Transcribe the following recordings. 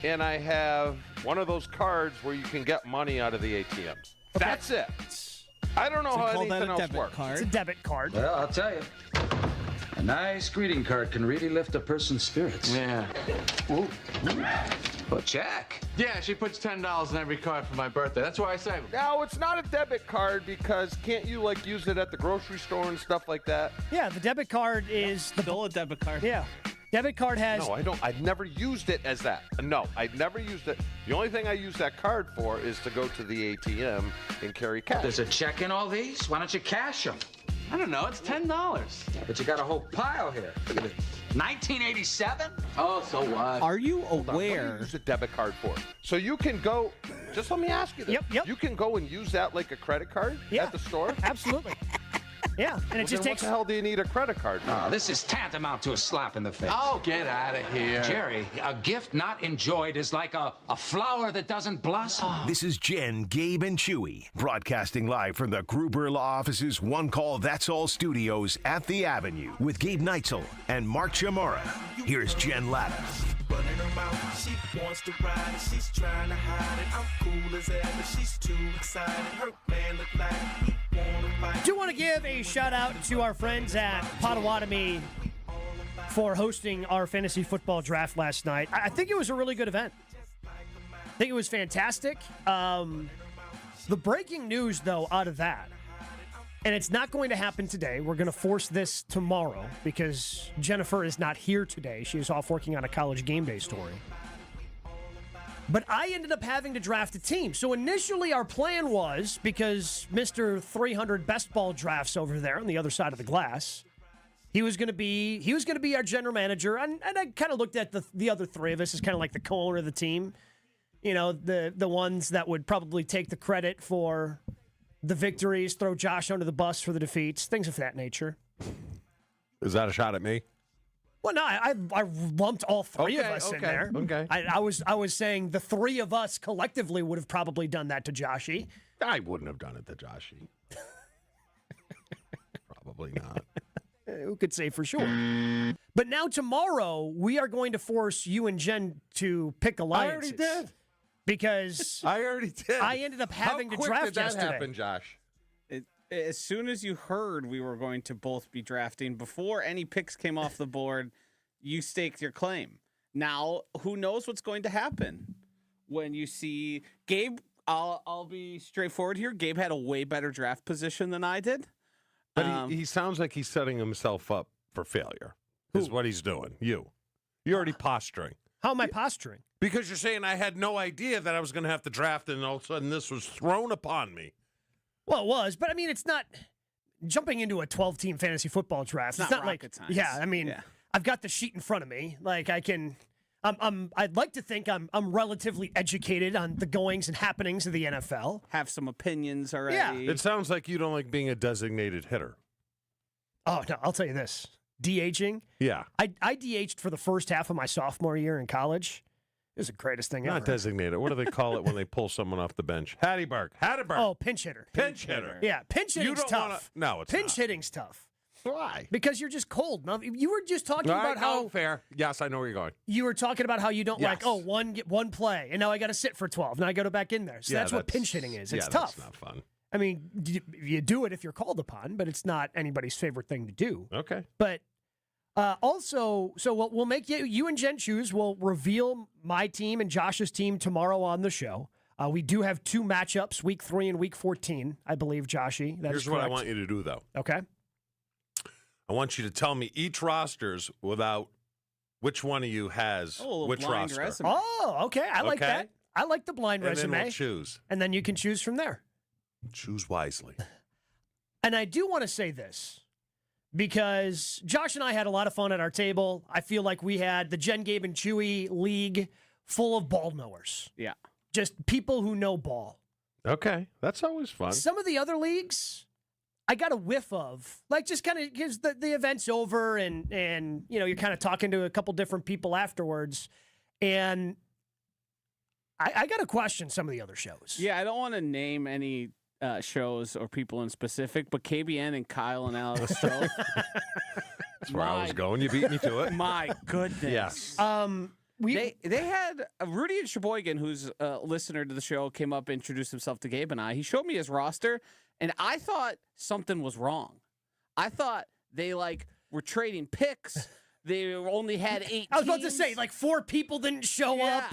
and I have one of those cards where you can get money out of the ATM. Okay. That's it. I don't know how anything else works. It's a debit card. Well, I'll tell you. A nice greeting card can really lift a person's spirits. Yeah. Ooh. Well, Jack. Yeah, she puts $10 in every card for my birthday. That's why I say. No, it's not a debit card because can't you use it at the grocery store and stuff like that? Yeah, the debit card is still a debit card. Yeah. Debit card has... No, I don't. I've never used it as that. No, I've never used it. The only thing I use that card for is to go to the ATM and carry cash. There's a check in all these? Why don't you cash them? I don't know. It's $10. But you got a whole pile here. Look at it. 1987? Oh, so what? Are you aware? What do you use a debit card for? So you can go. Just let me ask you this. Yep. You can go and use that like a credit card at the store? Absolutely. Yeah, and it just takes... What the hell do you need a credit card for? Oh, this is tantamount to a slap in the face. Oh, get out of here. Jerry, a gift not enjoyed is like a flower that doesn't blossom. This is Jen, Gabe, and Chewy, broadcasting live from the Gruber Law Office's One Call That's All studios at the Avenue with Gabe Neitzel and Mark Chamorro. Here's Jen Latta. Running her mouth, she wants to ride it, she's trying to hide it. I'm cool as ever, she's too excited. Her man look like he wanna fight. I do want to give a shout out to our friends at Potawatomi for hosting our fantasy football draft last night. I think it was a really good event. I think it was fantastic. The breaking news, though, out of that, and it's not going to happen today. We're going to force this tomorrow because Jennifer is not here today. She is off working on a college game day story. But I ended up having to draft a team. So initially our plan was, because Mr. 300 best ball drafts over there on the other side of the glass, he was going to be our general manager. And I kind of looked at the other three of us as kind of like the co-owner of the team. You know, the ones that would probably take the credit for the victories, throw Josh under the bus for the defeats, things of that nature. Is that a shot at me? Well, no, I lumped all three of us in there. Okay. I was saying the three of us collectively would have probably done that to Joshy. I wouldn't have done it to Joshy. Probably not. Who could say for sure? But now tomorrow, we are going to force you and Jen to pick alliances. I already did. Because I already did. I ended up having to draft How quick did that yesterday. happen, Josh? As soon as you heard we were going to both be drafting, before any picks came off the board, you staked your claim. Now, who knows what's going to happen when you see Gabe? I'll be straightforward here. Gabe had a way better draft position than I did. But he sounds like he's setting himself up for failure. Is what he's doing. You're already posturing. How am I posturing? Because you're saying I had no idea that I was going to have to draft, and all of a sudden this was thrown upon me. Well, it was, but I mean, it's not jumping into a 12-team fantasy football draft. It's not like rocket science. Yeah, I mean, I've got the sheet in front of me. Like I can, I'd like to think I'm relatively educated on the goings and happenings of the NFL. Have some opinions already. Yeah. It sounds like you don't like being a designated hitter. Oh no, I'll tell you this: DHing. Yeah, I DH'd for the first half of my sophomore year in college. It was the greatest thing ever. not designated. What do they call it when they pull someone off the bench? Hattie-bark. Oh, pinch hitter. Pinch hitter. Yeah, pinch hitting's tough. No, it's pinch hitting's tough. Why? Because you're just cold. Now, you were just talking about how fair. Yes, I know where you're going. You were talking about how you don't like one play, and now I got to sit for 12. Now I got to go back in there. So that's what pinch hitting is. It's tough. That's not fun. I mean, you do it if you're called upon, but it's not anybody's favorite thing to do. Okay. But also, so we'll make you and Jen choose. We'll reveal my team and Josh's team tomorrow on the show. We do have two matchups, week 3 and week 14, I believe, Joshy. Here's what I want you to do, though. Okay. I want you to tell me each rosters without which one of you has which roster. Resume. Oh, okay. I like that. I like the blind resume. And then we'll choose. And then you can choose from there. Choose wisely. And I do want to say this, because Josh and I had a lot of fun at our table. I feel like we had the Jen, Gabe, and Chewy league full of ball knowers. Yeah. Just people who know ball. Okay. That's always fun. Some of the other leagues, I got a whiff of. Like, just kind of gives the event's over, and you know, you're kind of talking to a couple different people afterwards. And I got to question some of the other shows. Yeah, I don't want to name any shows or people in specific, but KBN and Kyle and Alex Stroh. That's where I was going. You beat me to it. My goodness. Yes. They had Rudy and Sheboygan, who's a listener to the show, came up, introduced himself to Gabe and I. He showed me his roster, and I thought something was wrong. I thought they were trading picks. They only had 8 I was about to teams. say, 4 people didn't show up.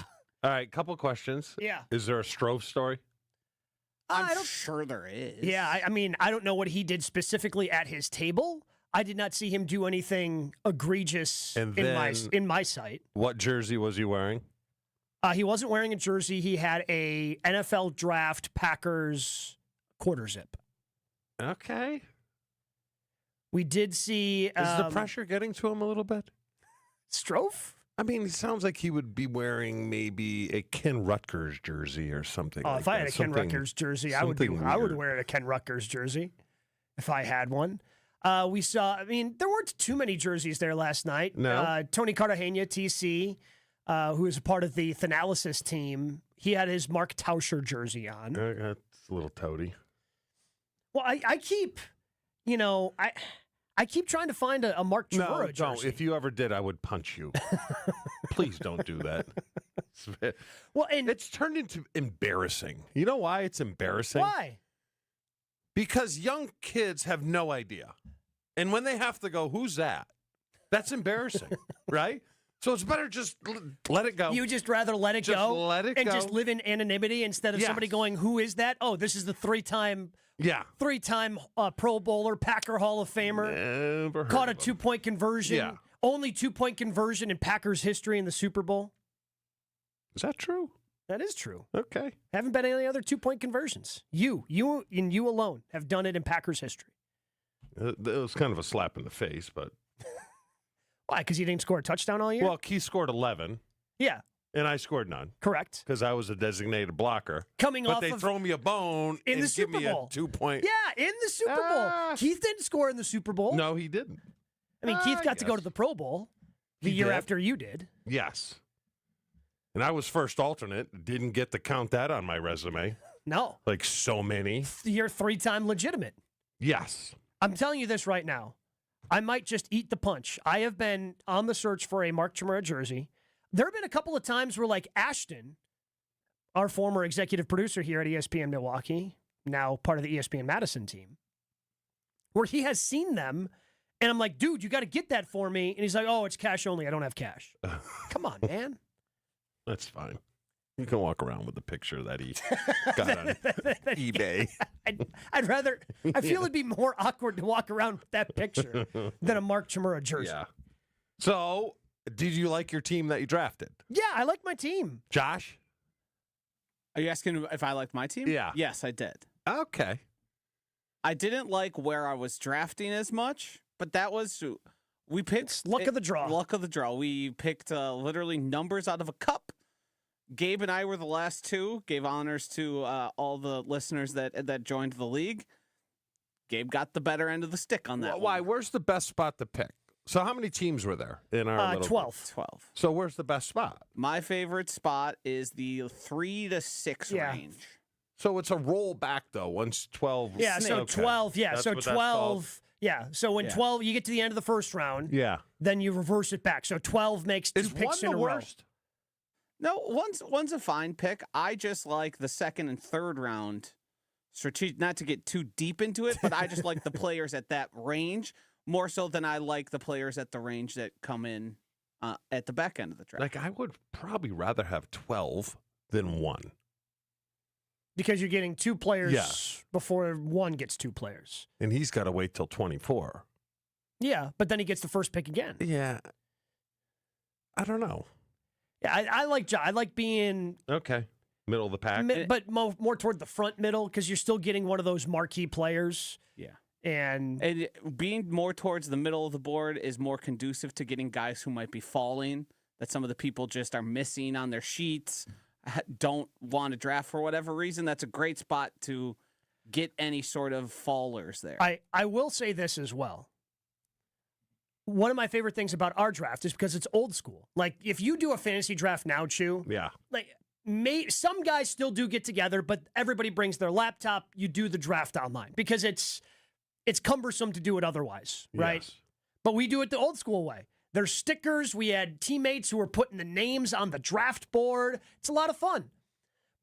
All right, couple questions. Yeah. Is there a Strofe story? I'm sure there is. Yeah, I mean, I don't know what he did specifically at his table. I did not see him do anything egregious And in my sight. What jersey was he wearing? He wasn't wearing a jersey. He had a NFL Draft Packers quarter zip. Okay. We did see... Is the pressure getting to him a little bit? Strofe? I mean, it sounds like he would be wearing maybe a Ken Rutgers jersey or something. Oh, like if I that. had a Ken Rutgers jersey, I would weird. wear a Ken Rutgers jersey if I had one. We saw, I mean, there weren't too many jerseys there last night. No. Tony Cartagena, TC, who is a part of the Thanalysis team, he had his Mark Tauscher jersey on. That's a little toady. Well, I keep, I keep trying to find a Mark Chmura jersey. No, if you ever did, I would punch you. Please don't do that. Well, and It's turned into embarrassing. You know why it's embarrassing? why? Because young kids have no idea. And when they have to go, who's that? That's embarrassing, right? So it's better just let it go. You just rather let it Just go let it and go. just live in anonymity instead of Yes. somebody going, who is that? Oh, this is the three-time Yeah. Pro Bowler, Packer Hall of Famer. Never heard Caught a of 'em. 2-point conversion. Yeah. Only 2-point conversion in Packers history in the Super Bowl. Is that true? That is true. Okay. Haven't been any other 2-point conversions. You alone have done it in Packers history. It was kind of a slap in the face, but... Why? Because you didn't score a touchdown all year? Well, Keith scored 11, yeah, and I scored none correct. because I was a designated blocker. Coming But off they of throw me a bone in and the give Super me Bowl. a 2-point... Yeah, in the Super Ah. Bowl. Keith didn't score in the Super Bowl. No, he didn't. I mean, Keith I got to go guess. to the Pro Bowl the He year did. after you did. Yes. And I was first alternate. Didn't get to count that on my resume. No, Like so many. you're 3-time legitimate. Yes. I'm telling you this right now. I might just eat the punch. I have been on the search for a Mark Chmura jersey. There have been a couple of times where, Ashton, our former executive producer here at ESPN Milwaukee, now part of the ESPN Madison team, where he has seen them, and I'm like, dude, you got to get that for me. And he's like, oh, it's cash only. I don't have cash. Come on, man. That's fine. You can walk around with the picture that he got on eBay. I'd rather, I feel it'd be more awkward to walk around with that picture than a Mark Chmura jersey. Yeah. So, did you like your team that you drafted? Yeah, I like my team. Josh? Are you asking if I liked my team? Yeah. Yes, I did. Okay. I didn't like where I was drafting as much, but that was we picked luck of the draw. Luck of the draw. We picked literally numbers out of a cup. Gabe and I were the last two. Gave honors to all the listeners that joined the league. Gabe got the better end of the stick on that. Why? Where's the best spot to pick? So, how many teams were there in our little 12. 12. So, where's the best spot? My favorite spot is the 3 to 6 Yeah. range. So, it's a rollback, though, once 12. Yeah, so Okay. 12. Yeah, That's so what that's called? 12. Yeah, so when Yeah. 12, you get to the end of the first round, Yeah. then you reverse it back. So 12 makes 2 Is picks one in the a row. worst? No, one's a fine pick. I just like the second and third round strategic. Not to get too deep into it, but I just like the players at that range more so than I like the players at the range that come in at the back end of the draft. Like, I would probably rather have 12 than 1. Because you're getting 2 players Yes. before one gets 2 players. And he's got to wait till 24. Yeah, but then he gets the first pick again. Yeah. I don't know. Yeah, I like being, Okay. Middle of the pack. but more toward the front middle because you're still getting one of those marquee players. Yeah. And being more towards the middle of the board is more conducive to getting guys who might be falling, that some of the people just are missing on their sheets, don't want to draft for whatever reason. That's a great spot to get any sort of fallers there. I will say this as well. One of my favorite things about our draft is because it's old school. Like, if you do a fantasy draft now, Chew, Yeah. like some guys still do get together, but everybody brings their laptop. You do the draft online because it's cumbersome to do it otherwise, right? Yes. But we do it the old school way. There's stickers. We had teammates who were putting the names on the draft board. It's a lot of fun.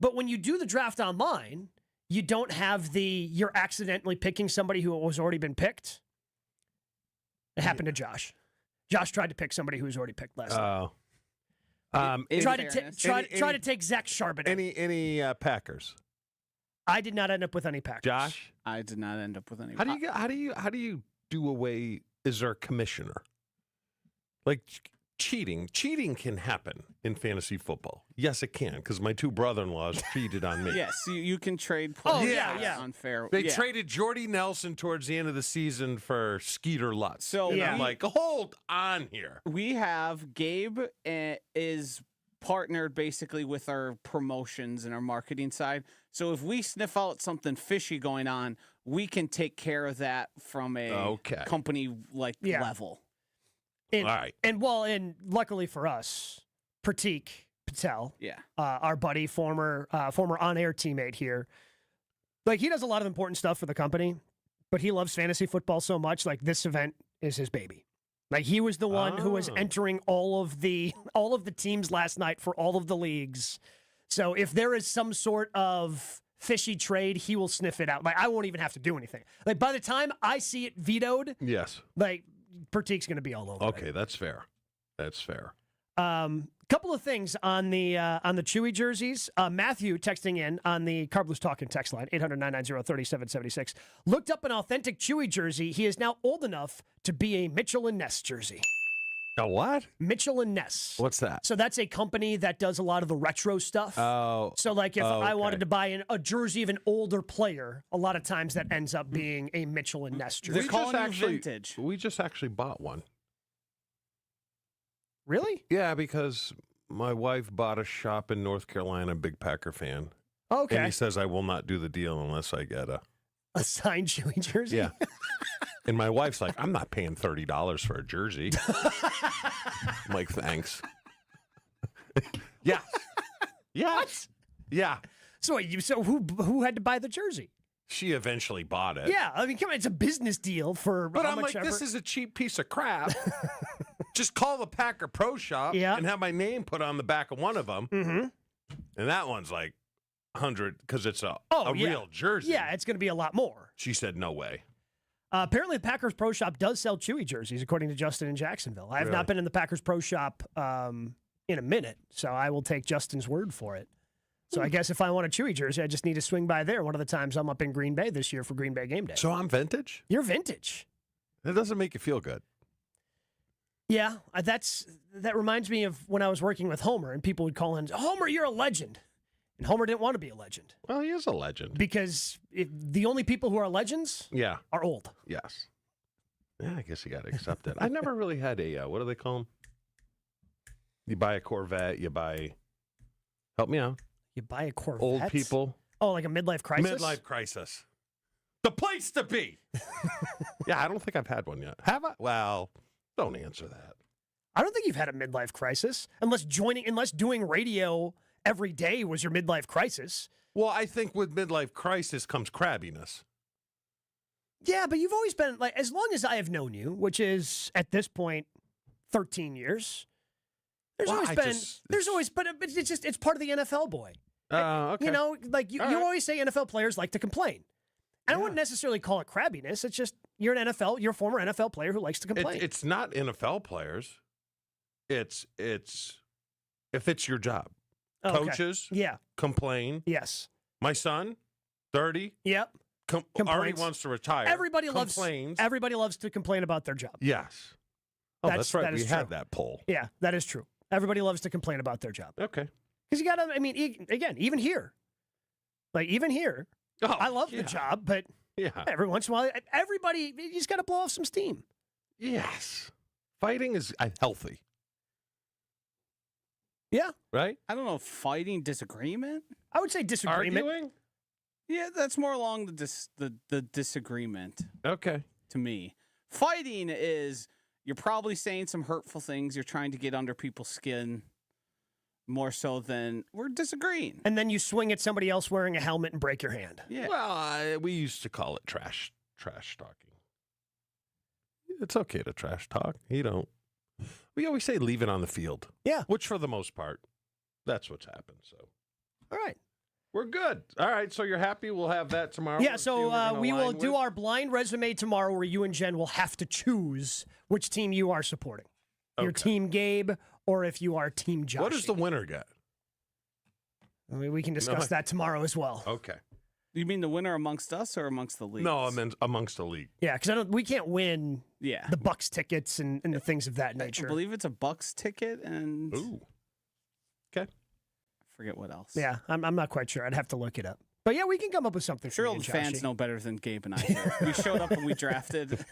But when you do the draft online, you don't have you're accidentally picking somebody who has already been picked. It happened to Josh. Josh tried to pick somebody who was already picked last night. Try to take Zach Charbonnet. Any Packers? I did not end up with any Packers. Josh? I did not end up with any. How do you do away? Is there a commissioner? Like cheating can happen in fantasy football. Yes, it can, because my two brother-in-laws cheated on me. Yes, you can trade Oh, players. yeah. Unfair. They traded Jordy Nelson towards the end of the season for Skeeter Lutz. So and I'm like, hold on here. We have Gabe is partnered basically with our promotions and our marketing side. So if we sniff out something fishy going on, we can take care of that from a company level. All right. And luckily for us, Pratik Patel, our buddy, former on-air teammate here, like he does a lot of important stuff for the company, but he loves fantasy football so much. Like this event is his baby. Like he was the one who was entering all of the teams last night for all of the leagues. So if there is some sort of fishy trade, he will sniff it out. Like I won't even have to do anything. Like by the time I see it vetoed, yes, like Pratik's going to be all over. Okay, that's fair. That's fair. Couple of things on the Chewy jerseys. Matthew texting in on the Carbless Talking text line, 800-990-3776. Looked up an authentic Chewy jersey. He is now old enough to be a Mitchell & Ness jersey. A what? Mitchell & Ness. What's that? So that's a company that does a lot of the retro stuff. Oh. So like if I wanted to buy a jersey of an older player, a lot of times that ends up being a Mitchell & Ness jersey. They're calling it vintage. We just actually bought one. Really? Yeah, because my wife bought a shop in North Carolina, big Packer fan. Okay. And he says, I will not do the deal unless I get a signed Chewy jersey? Yeah. And my wife's like, I'm not paying $30 for a jersey. I'm like, thanks. Yeah. Yeah. What? Yeah. So who had to buy the jersey? She eventually bought it. Yeah, I mean, come on, it's a business deal for But how I'm much like, ever. this is a cheap piece of crap. Just call the Packer Pro Shop and have my name put on the back of one of them. Mm-hmm. And that one's like 100 because it's a real jersey. Yeah, it's going to be a lot more. She said, no way. Apparently, the Packers Pro Shop does sell Chewy jerseys, according to Justin in Jacksonville. I have not been in the Packers Pro Shop in a minute, so I will take Justin's word for it. So I guess if I want a Chewy jersey, I just need to swing by there one of the times I'm up in Green Bay this year for Green Bay game day. So I'm vintage? You're vintage. That doesn't make you feel good. Yeah, that reminds me of when I was working with Homer, and people would call in, Homer, you're a legend. And Homer didn't want to be a legend. Well, he is a legend. Because the only people who are legends are old. Yes. Yeah, I guess you got to accept it. I never really had a, what do they call them? You buy a Corvette, help me out. You buy a Corvette? Old people. Oh, like a midlife crisis? Midlife crisis. The place to be. Yeah, I don't think I've had one yet. Have I? Well, don't answer that. I don't think you've had a midlife crisis unless doing radio every day was your midlife crisis. Well, I think with midlife crisis comes crabbiness. Yeah, but you've always been, like, as long as I have known you, which is at this point 13 years, there's it's part of the NFL, boy. Okay. You know, like you always say NFL players like to complain. I wouldn't necessarily call it crabbiness. It's just you're a former NFL player who likes to complain. It's not NFL players. It's if it's your job. Okay. Coaches, complain. Yes. My son, 30. Yep. Already wants to retire. Everybody loves to complain about their job. Yes. Oh, that's right. We had that poll. Yeah, that is true. Everybody loves to complain about their job. Okay. Because you got to, I mean, even here, I love the job, but every once in a while, you just got to blow off some steam. Yes. Fighting is healthy. Yeah. Right? I don't know, fighting, disagreement? I would say disagreement. Arguing? Yeah, that's more along the disagreement. Okay. To me. Fighting is you're probably saying some hurtful things. You're trying to get under people's skin more so than we're disagreeing. And then you swing at somebody else wearing a helmet and break your hand. Yeah. Well, we used to call it trash talking. It's okay to trash talk. You don't. We always say leave it on the field. Yeah. Which, for the most part, that's what's happened. So, All right. we're good. All right. So you're happy? We'll have that tomorrow. Yeah, We'll see who we're so gonna we will line do with. our blind resume tomorrow where you and Jen will have to choose which team you are supporting. Your Okay. Team Gabe or if you are Team Josh. What does the winner get? I mean, we can discuss that tomorrow as well. Okay. You mean the winner amongst us or amongst the league? No, I meant amongst the league. Yeah, because we can't win Yeah. the Bucks tickets and the things of that I nature. believe it's a Bucks ticket and Ooh. Okay. I forget what else. Yeah, I'm not quite sure. I'd have to look it up. But yeah, we can come up with something. Sure, for all you, the fans Joshy. know better than Gabe and I do. We showed up and we drafted.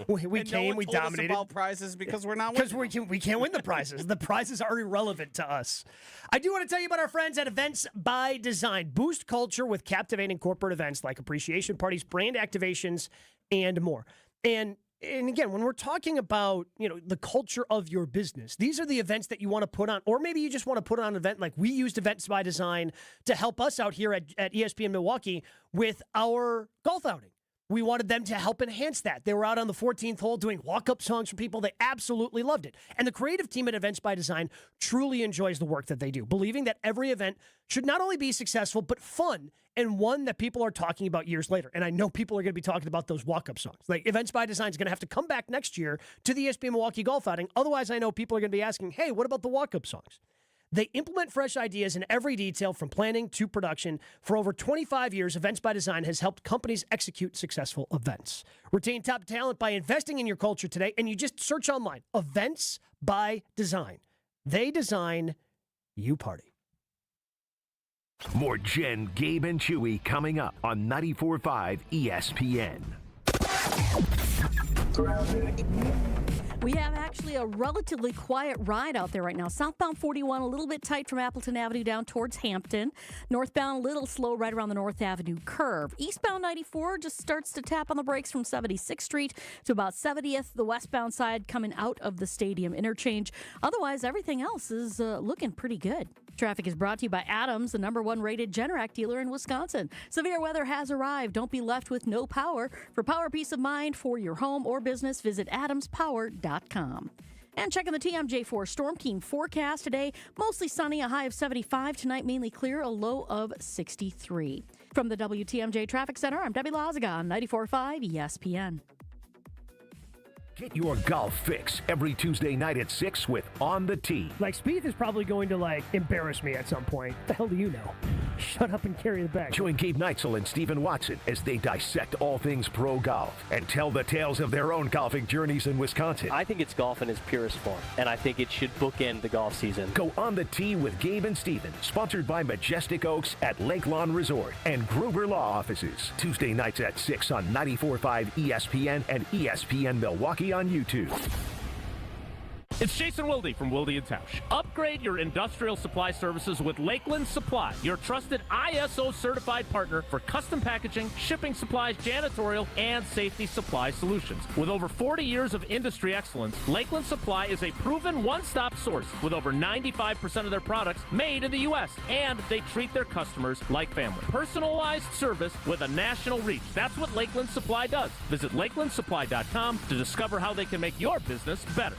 We and came, no one we told us dominated. about prizes because we're not Because winning. we can't win the prizes. The prizes are irrelevant to us. I do want to tell you about our friends at Events by Design. Boost culture with captivating corporate events like appreciation parties, brand activations, and more. And again, when we're talking about, the culture of your business, these are the events that you want to put on, or maybe you just want to put on an event like we used Events by Design to help us out here at ESPN Milwaukee with our golf outing. We wanted them to help enhance that. They were out on the 14th hole doing walk-up songs for people. They absolutely loved it. And the creative team at Events by Design truly enjoys the work that they do, believing that every event should not only be successful, but fun and one that people are talking about years later. And I know people are going to be talking about those walk-up songs. Like Events by Design is going to have to come back next year to the ESPN Milwaukee golf outing. Otherwise, I know people are going to be asking, hey, what about the walk-up songs? They implement fresh ideas in every detail from planning to production. For over 25 years, Events by Design has helped companies execute successful events. Retain top talent by investing in your culture today, and you just search online, Events by Design. They design, you party. More Jen, Gabe, and Chewy coming up on 94.5 ESPN. We have actually a relatively quiet ride out there right now. Southbound 41, a little bit tight from Appleton Avenue down towards Hampton. Northbound, a little slow right around the North Avenue curve. Eastbound 94 just starts to tap on the brakes from 76th Street to about 70th, the westbound side coming out of the stadium interchange. Otherwise, everything else is looking pretty good. Traffic is brought to you by Adams, the #1 rated Generac dealer in Wisconsin. Severe weather has arrived. Don't be left with no power. For power peace of mind for your home or business, visit adamspower.com. And checking the TMJ4 Storm Team forecast today, mostly sunny, a high of 75. Tonight, mainly clear, a low of 63. From the WTMJ Traffic Center, I'm Debbie Lazaga on 94.5 ESPN. Get your golf fix every Tuesday night at 6 with On the Tee. Like, Spieth is probably going to, embarrass me at some point. What the hell do you know? Shut up and carry the bag. Join Gabe Neitzel and Stephen Watson as they dissect all things pro golf and tell the tales of their own golfing journeys in Wisconsin. I think it's golf in its purest form, and I think it should bookend the golf season. Go On the Tee with Gabe and Stephen, sponsored by Majestic Oaks at Lake Lawn Resort and Gruber Law Offices. Tuesday nights at 6 on 94.5 ESPN and ESPN Milwaukee on YouTube. It's Jason Wilde from Wilde & Tausch. Upgrade your industrial supply services with Lakeland Supply, your trusted ISO certified partner for custom packaging, shipping supplies, janitorial, and safety supply solutions. With over 40 years of industry excellence, Lakeland Supply is a proven one-stop source with over 95% of their products made in the U.S. And they treat their customers like family. Personalized service with a national reach. That's what Lakeland Supply does. Visit lakelandsupply.com to discover how they can make your business better.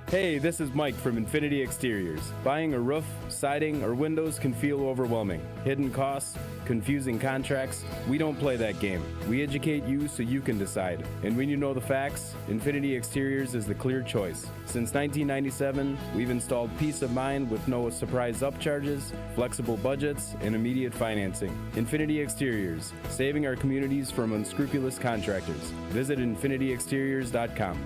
Hey, this is Mike from Infinity Exteriors. Buying a roof, siding, or windows can feel overwhelming. Hidden costs, confusing contracts. We don't play that game. We educate you so you can decide. And when you know the facts, Infinity Exteriors is the clear choice. Since 1997, we've installed peace of mind with no surprise upcharges, flexible budgets, and immediate financing. Infinity Exteriors, saving our communities from unscrupulous contractors. Visit infinityexteriors.com.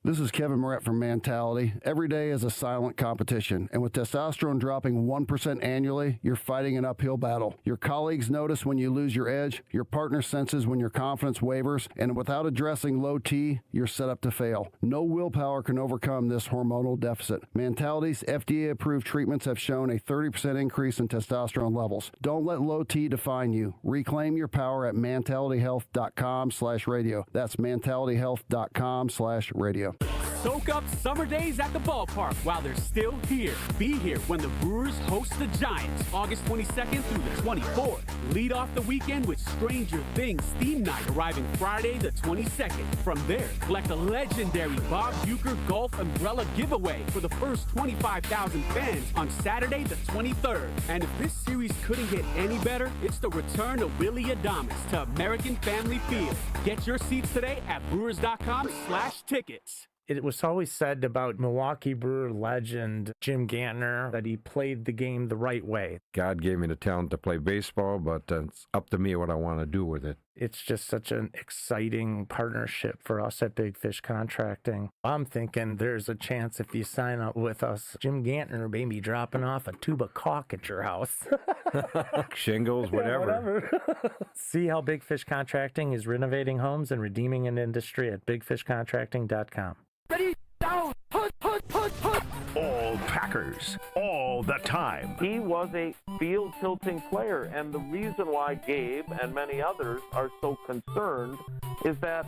This is Kevin Moret from Mentality. Every day is a silent competition, and with testosterone dropping 1% annually, you're fighting an uphill battle. Your colleagues notice when you lose your edge, your partner senses when your confidence wavers, and without addressing low T, you're set up to fail. No willpower can overcome this hormonal deficit. Mentality's FDA-approved treatments have shown a 30% increase in testosterone levels. Don't let low T define you. Reclaim your power at mentalityhealth.com/radio. That's mentalityhealth.com/radio. Soak up summer days at the ballpark while they're still here. Be here when the Brewers host the Giants, August 22nd through the 24th. Lead off the weekend with Stranger Things theme night arriving Friday the 22nd. From there, collect a legendary Bob Uecker golf umbrella giveaway for the first 25,000 fans on Saturday the 23rd. And if this series couldn't get any better, it's the return of Willie Adames to American Family Field. Get your seats today at brewers.com/tickets. It was always said about Milwaukee Brewer legend Jim Gantner that he played the game the right way. God gave me the talent to play baseball, but it's up to me what I want to do with it. It's just such an exciting partnership for us at Big Fish Contracting. I'm thinking there's a chance if you sign up with us, Jim Gantner may be dropping off a tube of caulk at your house. Shingles, whatever. See how Big Fish Contracting is renovating homes and redeeming an industry at bigfishcontracting.com. Ready, down, put. All Packers, all the time. He was a field tilting player, and the reason why Gabe and many others are so concerned is that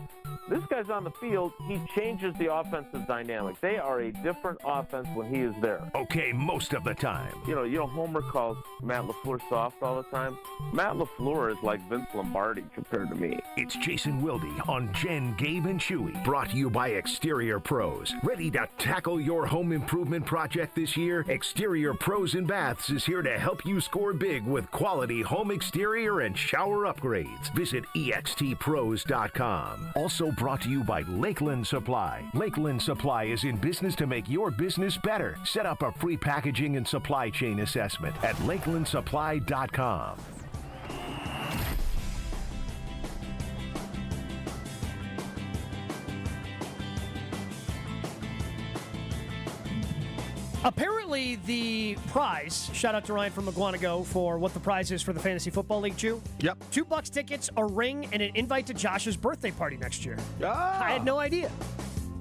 this guy's on the field, he changes the offensive dynamic. They are a different offense when he is there. Okay, most of the time. You know, Homer calls Matt LaFleur soft all the time. Matt LaFleur is like Vince Lombardi compared to me. It's Jason Wilde on Jen, Gabe, and Chewy. Brought to you by Exterior Pros. Ready to tackle your home improvement project this year? Exterior Pros and Baths is here to help you score big with quality home exterior and shower upgrades. Visit extpros.com. Also brought to you by Lakeland Supply. Lakeland Supply is in business to make your business better. Set up a free packaging and supply chain assessment at lakelandsupply.com. Apparently, the prize, shout out to Ryan from Iguanago for what the prize is for the Fantasy Football League, Jew. Yep. $2 tickets, a ring, and an invite to Josh's birthday party next year. Ah. I had no idea.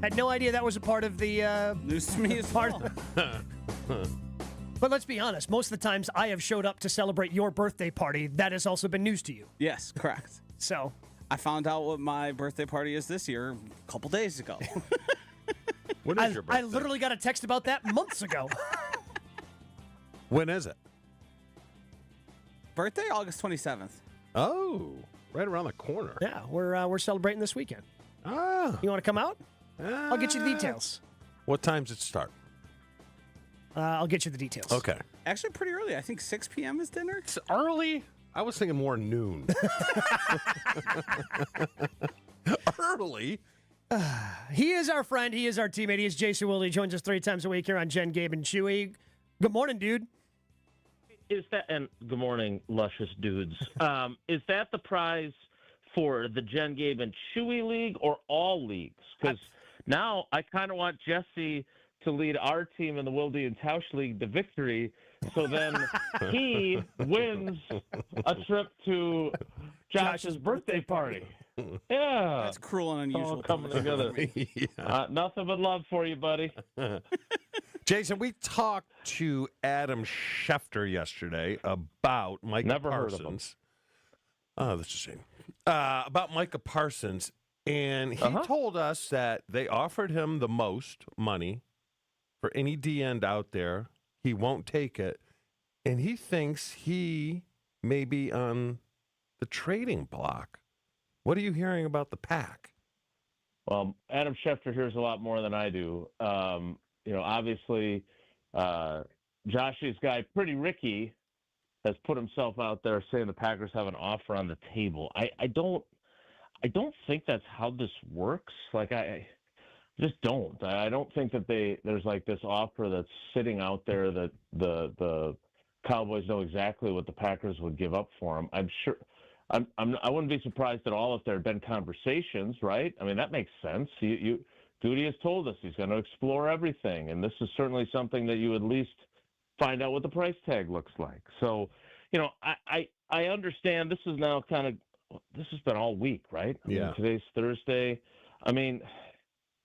Had no idea that was a part of the... News to me as well. But let's be honest, most of the times I have showed up to celebrate your birthday party, that has also been news to you. Yes, correct. So... I found out what my birthday party is this year a couple days ago. When is your birthday? I literally got a text about that months ago. When is it? Birthday, August 27th. Oh, right around the corner. Yeah, we're celebrating this weekend. Ah. You want to come out? I'll get you the details. What time's it start? I'll get you the details. Okay. Actually, pretty early. I think 6 p.m. is dinner. It's early? I was thinking more noon. Early? He is our friend. He is our teammate. He is Jason Wilde. He joins us 3 times a week here on Jen, Gabe, and Chewy. Good morning, dude. Is that, and good morning, luscious dudes. Is that the prize for the Jen, Gabe, and Chewy League or all leagues? Because now I kind of want Jesse to lead our team in the Wilde and Tausch League to victory, so then he wins a trip to Josh's birthday party. Yeah. That's cruel and unusual. It's all coming together. Yeah. Nothing but love for you, buddy. Jason, we talked to Adam Schefter yesterday about Micah Never Parsons. heard of him. Oh, that's a shame. About Micah Parsons, and he told us that they offered him the most money for any D-end out there. He won't take it, and he thinks he may be on the trading block. What are you hearing about the Pack? Well, Adam Schefter hears a lot more than I do. Obviously, Josh's guy, Pretty Ricky, has put himself out there saying the Packers have an offer on the table. I don't think that's how this works. Like, I just don't. I don't think that there's like this offer that's sitting out there that the Cowboys know exactly what the Packers would give up for him. I'm sure. I wouldn't be surprised at all if there had been conversations, right? I mean, that makes sense. Goody has told us he's going to explore everything, and this is certainly something that you at least find out what the price tag looks like. So, I understand this is now this has been all week, right? I mean, today's Thursday. I mean,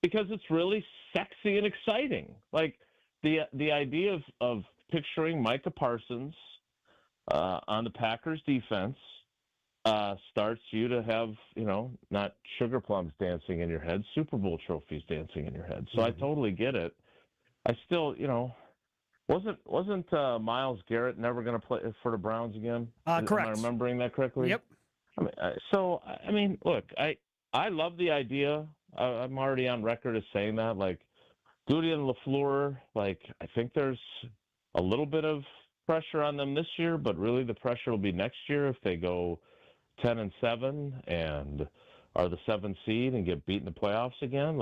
because it's really sexy and exciting. Like the idea of picturing Micah Parsons on the Packers defense starts you to have, not sugar plums dancing in your head, Super Bowl trophies dancing in your head. So I totally get it. I still, wasn't Myles Garrett never going to play for the Browns again? Correct. Am I remembering that correctly? Yep. Look, I love the idea. I'm already on record as saying that. Like, Goody and LaFleur, I think there's a little bit of pressure on them this year, but really the pressure will be next year if they go 10-7 and are the 7th seed and get beat in the playoffs again.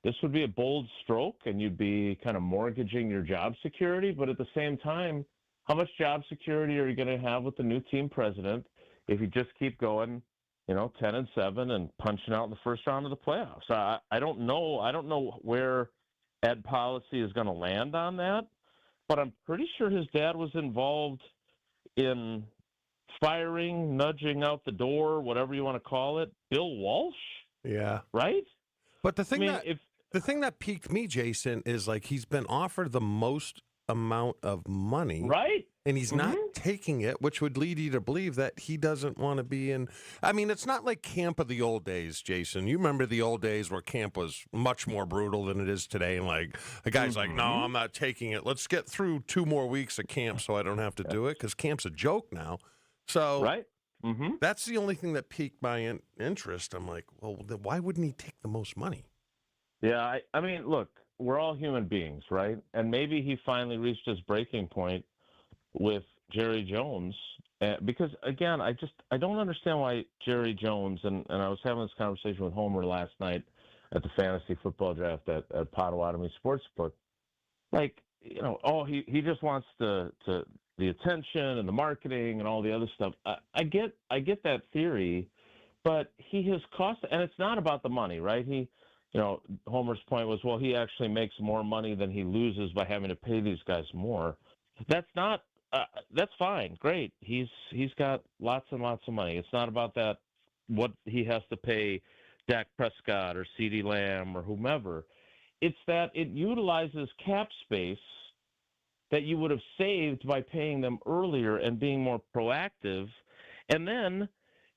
This would be a bold stroke, and you'd be kind of mortgaging your job security. But at the same time, how much job security are you going to have with the new team president if you just keep going, 10-7 and punching out in the first round of the playoffs? I don't know. I don't know where Ed Policy is going to land on that, but I'm pretty sure his dad was involved in firing, nudging out the door, whatever you want to call it, Bill Walsh. Yeah. Right? But the thing that piqued me, Jason, is he's been offered the most amount of money. Right. And he's not taking it, which would lead you to believe that he doesn't want to be in. I mean, it's not like camp of the old days, Jason. You remember the old days where camp was much more brutal than it is today. And a guy's like, no, I'm not taking it. Let's get through 2 more weeks of camp so I don't have to do it, because camp's a joke now. So right. That's the only thing that piqued my interest. I'm like, well, then why wouldn't he take the most money? Yeah, I mean, look, we're all human beings, right? And maybe he finally reached his breaking point with Jerry Jones, because, again, I don't understand why Jerry Jones, and I was having this conversation with Homer last night at the fantasy football draft at Potawatomi Sportsbook. He just wants the attention and the marketing and all the other stuff. I get that theory, but he has cost, and it's not about the money, right? Homer's point was, well, he actually makes more money than he loses by having to pay these guys more. That's not. That's fine, great. He's got lots and lots of money. It's not about that, what he has to pay Dak Prescott or CeeDee Lamb or whomever. It's that it utilizes cap space that you would have saved by paying them earlier and being more proactive, and then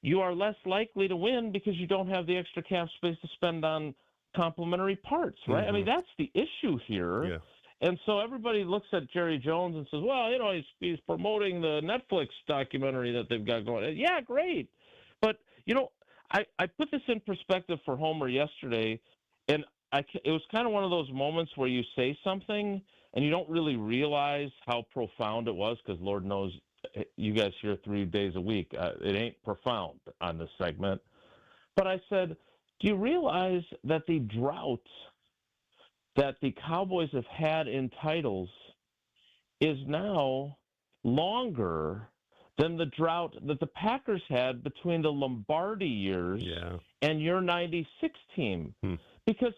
you are less likely to win because you don't have the extra cap space to spend on complementary parts, right? I mean, that's the issue here. Yeah. And so everybody looks at Jerry Jones and says, well, he's promoting the Netflix documentary that they've got going. Yeah, great. But, I put this in perspective for Homer yesterday, and it was kind of one of those moments where you say something and you don't really realize how profound it was, because Lord knows you guys hear 3 days a week. It ain't profound on this segment. But I said, do you realize that the drought that the Cowboys have had in titles is now longer than the drought that the Packers had between the Lombardi years and your 96 team? Because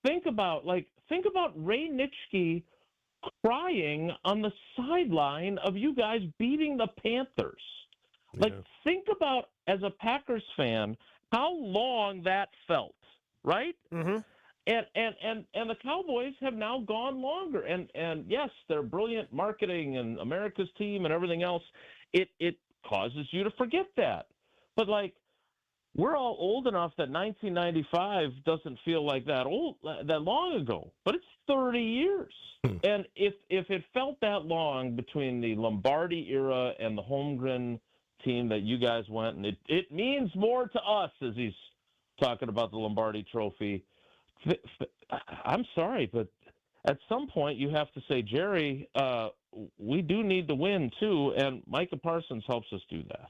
think about Ray Nitschke crying on the sideline of you guys beating the Panthers. Think about, as a Packers fan, how long that felt, right? Mm-hmm. And the Cowboys have now gone longer. And yes, their brilliant marketing and America's team and everything else, it causes you to forget that. But we're all old enough that 1995 doesn't feel like that long ago. But it's 30 years. And if it felt that long between the Lombardi era and the Holmgren team that you guys went, and it means more to us, as he's talking about the Lombardi trophy. I'm sorry, but at some point you have to say, Jerry, we do need to win too, and Micah Parsons helps us do that.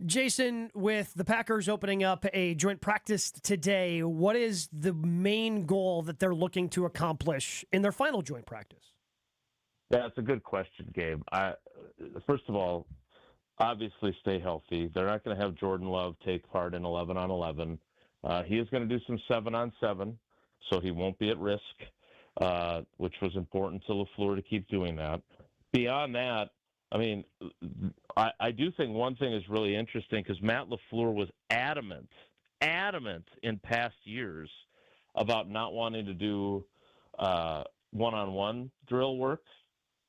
Jason, with the Packers opening up a joint practice today, what is the main goal that they're looking to accomplish in their final joint practice? That's a good question, Gabe. First of all, obviously stay healthy. They're not going to have Jordan Love take part in 11-on-11. He is going to do some 7-on-7, so he won't be at risk, which was important to LaFleur to keep doing that. Beyond that, I mean, I do think one thing is really interesting, because Matt LaFleur was adamant in past years about not wanting to do one-on-one drill work,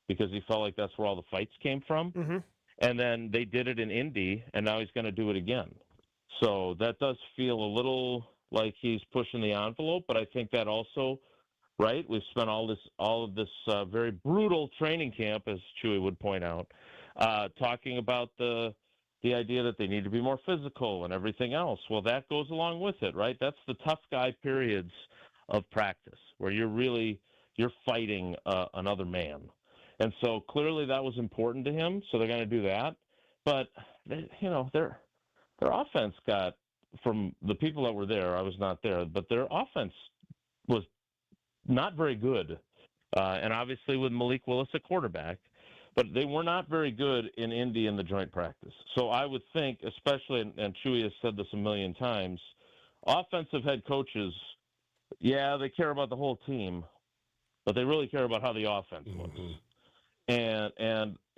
because he felt like that's where all the fights came from. Mm-hmm. And then they did it in Indy, and now he's going to do it again. So that does feel a little like he's pushing the envelope, but I think that also, right, we've spent all of this very brutal training camp, as Chewy would point out, talking about the idea that they need to be more physical and everything else. Well, that goes along with it, right? That's the tough guy periods of practice where you're fighting another man. And so clearly that was important to him, so they're going to do that. But, their offense got, from the people that were there, I was not there, but their offense was not very good. And obviously with Malik Willis at quarterback, but they were not very good in Indy in the joint practice. So I would think, especially, and Chewy has said this a million times, offensive head coaches, yeah, they care about the whole team, but they really care about how the offense looks. And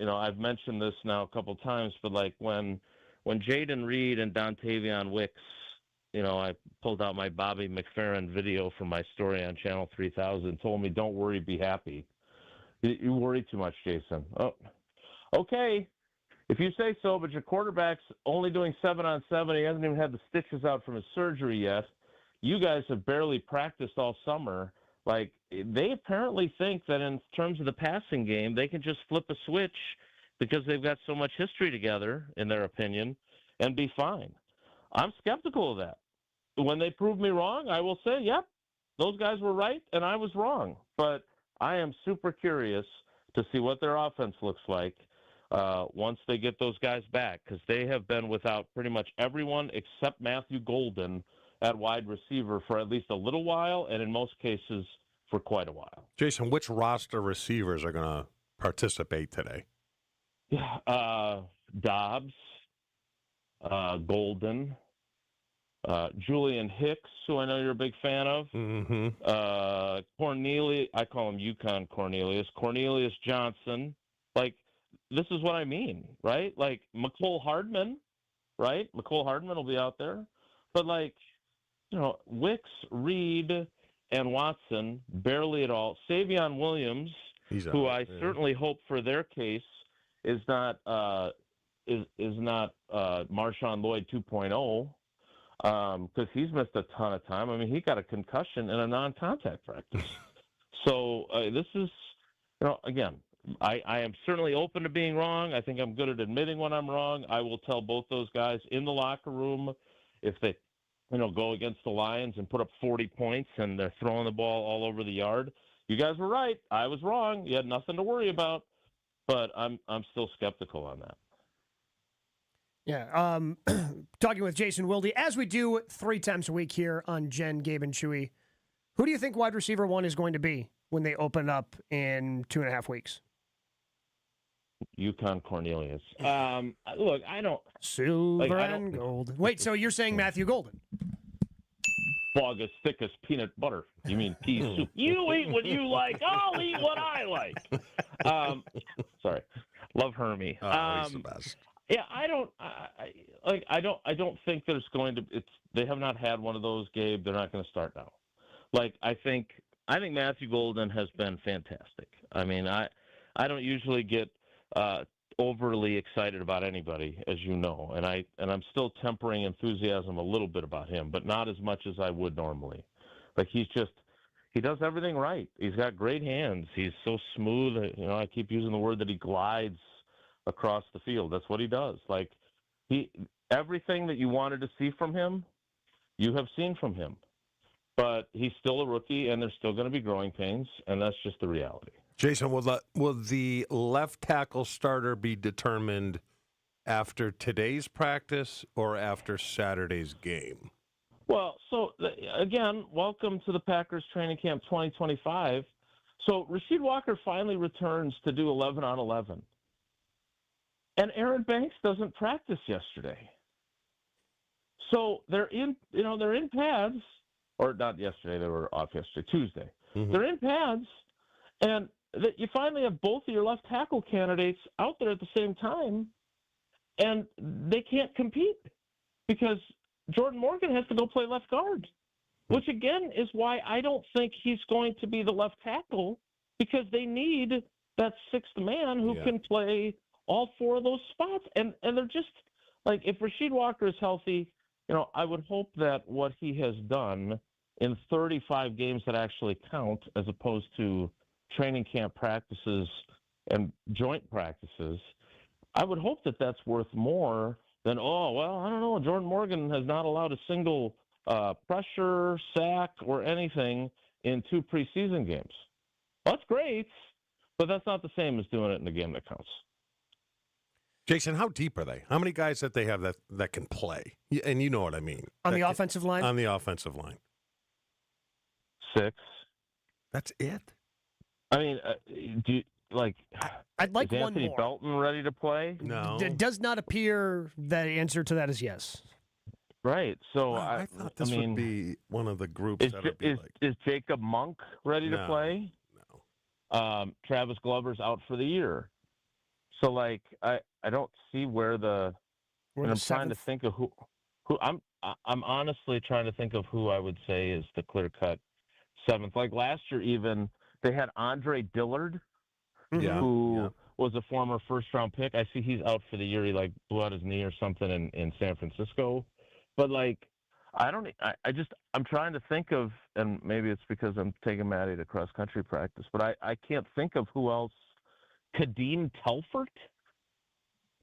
I've mentioned this now a couple times, but like when Jaden Reed and Dontavion Wicks, I pulled out my Bobby McFerrin video from my story on Channel 3000, told me, don't worry, be happy. You worry too much, Jason. Oh, okay. If you say so, but your quarterback's only doing 7-on-7. He hasn't even had the stitches out from his surgery yet. You guys have barely practiced all summer. Like, they apparently think that in terms of the passing game, they can just flip a switch because they've got so much history together, in their opinion, and be fine. I'm skeptical of that. When they prove me wrong, I will say, yep, those guys were right and I was wrong. But I am super curious to see what their offense looks like once they get those guys back, because they have been without pretty much everyone except Matthew Golden at wide receiver for at least a little while, and in most cases for quite a while. Jason, which roster receivers are going to participate today? Dobbs, Golden, Julian Hicks, who I know you're a big fan of. Cornelius, I call him Yukon Cornelius Johnson. Like, this is what I mean, right? Like, McCole Hardman, right? McCole Hardman will be out there. But, like, Wicks, Reed, and Watson, barely at all. Savion Williams, who I certainly hope for their case is not Marshawn Lloyd 2.0, because he's missed a ton of time. I mean, he got a concussion in a non-contact practice. So this is, again, I am certainly open to being wrong. I think I'm good at admitting when I'm wrong. I will tell both those guys in the locker room if they, go against the Lions and put up 40 points and they're throwing the ball all over the yard. You guys were right. I was wrong. You had nothing to worry about. But I'm still skeptical on that. Yeah. Talking with Jason Wilde, as we do 3 times a week here on Jen, Gabe, and Chewy, who do you think wide receiver 1 is going to be when they open up in 2.5 weeks? Yukon Cornelius. Look, I don't... Silver and gold. Wait, so you're saying Matthew Golden? Fog as thick as peanut butter. You mean pea soup. You eat what you like. I'll eat what I like. Sorry. Love Hermie. He's the best. Yeah, I don't think there's going to... They have not had one of those, Gabe. They're not going to start now. Like, I think Matthew Golden has been fantastic. I mean, I don't usually get overly excited about anybody, as you know, and I'm still tempering enthusiasm a little bit about him, but not as much as I would normally. Like, he does everything right. He's got great hands. He's so smooth. I keep using the word that he glides across the field. That's what he does. Like, everything that you wanted to see from him, you have seen from him. But he's still a rookie, and there's still going to be growing pains, and that's just the reality. Jason, will the left tackle starter be determined after today's practice or after Saturday's game? Well, so, again, welcome to the Packers training camp 2025. So Rasheed Walker finally returns to do 11 on 11. And Aaron Banks doesn't practice yesterday. So they're in pads, or not yesterday, they were off yesterday, Tuesday. Mm-hmm. They're in pads, and you finally have both of your left tackle candidates out there at the same time, and they can't compete because Jordan Morgan has to go play left guard, which again is why I don't think he's going to be the left tackle, because they need that sixth man who can play all 4 of those spots. And they're just like, if Rasheed Walker is healthy, I would hope that what he has done in 35 games that actually count, as opposed to training camp practices and joint practices, I would hope that that's worth more than, I don't know, Jordan Morgan has not allowed a single pressure, sack, or anything in 2 preseason games. Well, that's great, but that's not the same as doing it in the game that counts. Jason, how deep are they? How many guys that they have that can play? And you know what I mean. On the offensive line? On the offensive line. 6. That's it? I mean, I'd like is one Anthony more. Belton ready to play? No. It does not appear that the answer to that is yes. Right. So Well, I thought this would be one of the groups that would be is Jacob Monk ready to No. play? No. Travis Glover's out for the year. So I don't see where We're I'm the trying to 7th. think of who I'm honestly trying to think of who I would say is the clear cut 7th. Like last year, even they had Andre Dillard, who was a former first-round pick. I see he's out for the year. He blew out his knee or something in San Francisco. But I'm trying to think of, and maybe it's because I'm taking Maddie to cross-country practice, but I can't think of who else. Kadeem Telfort?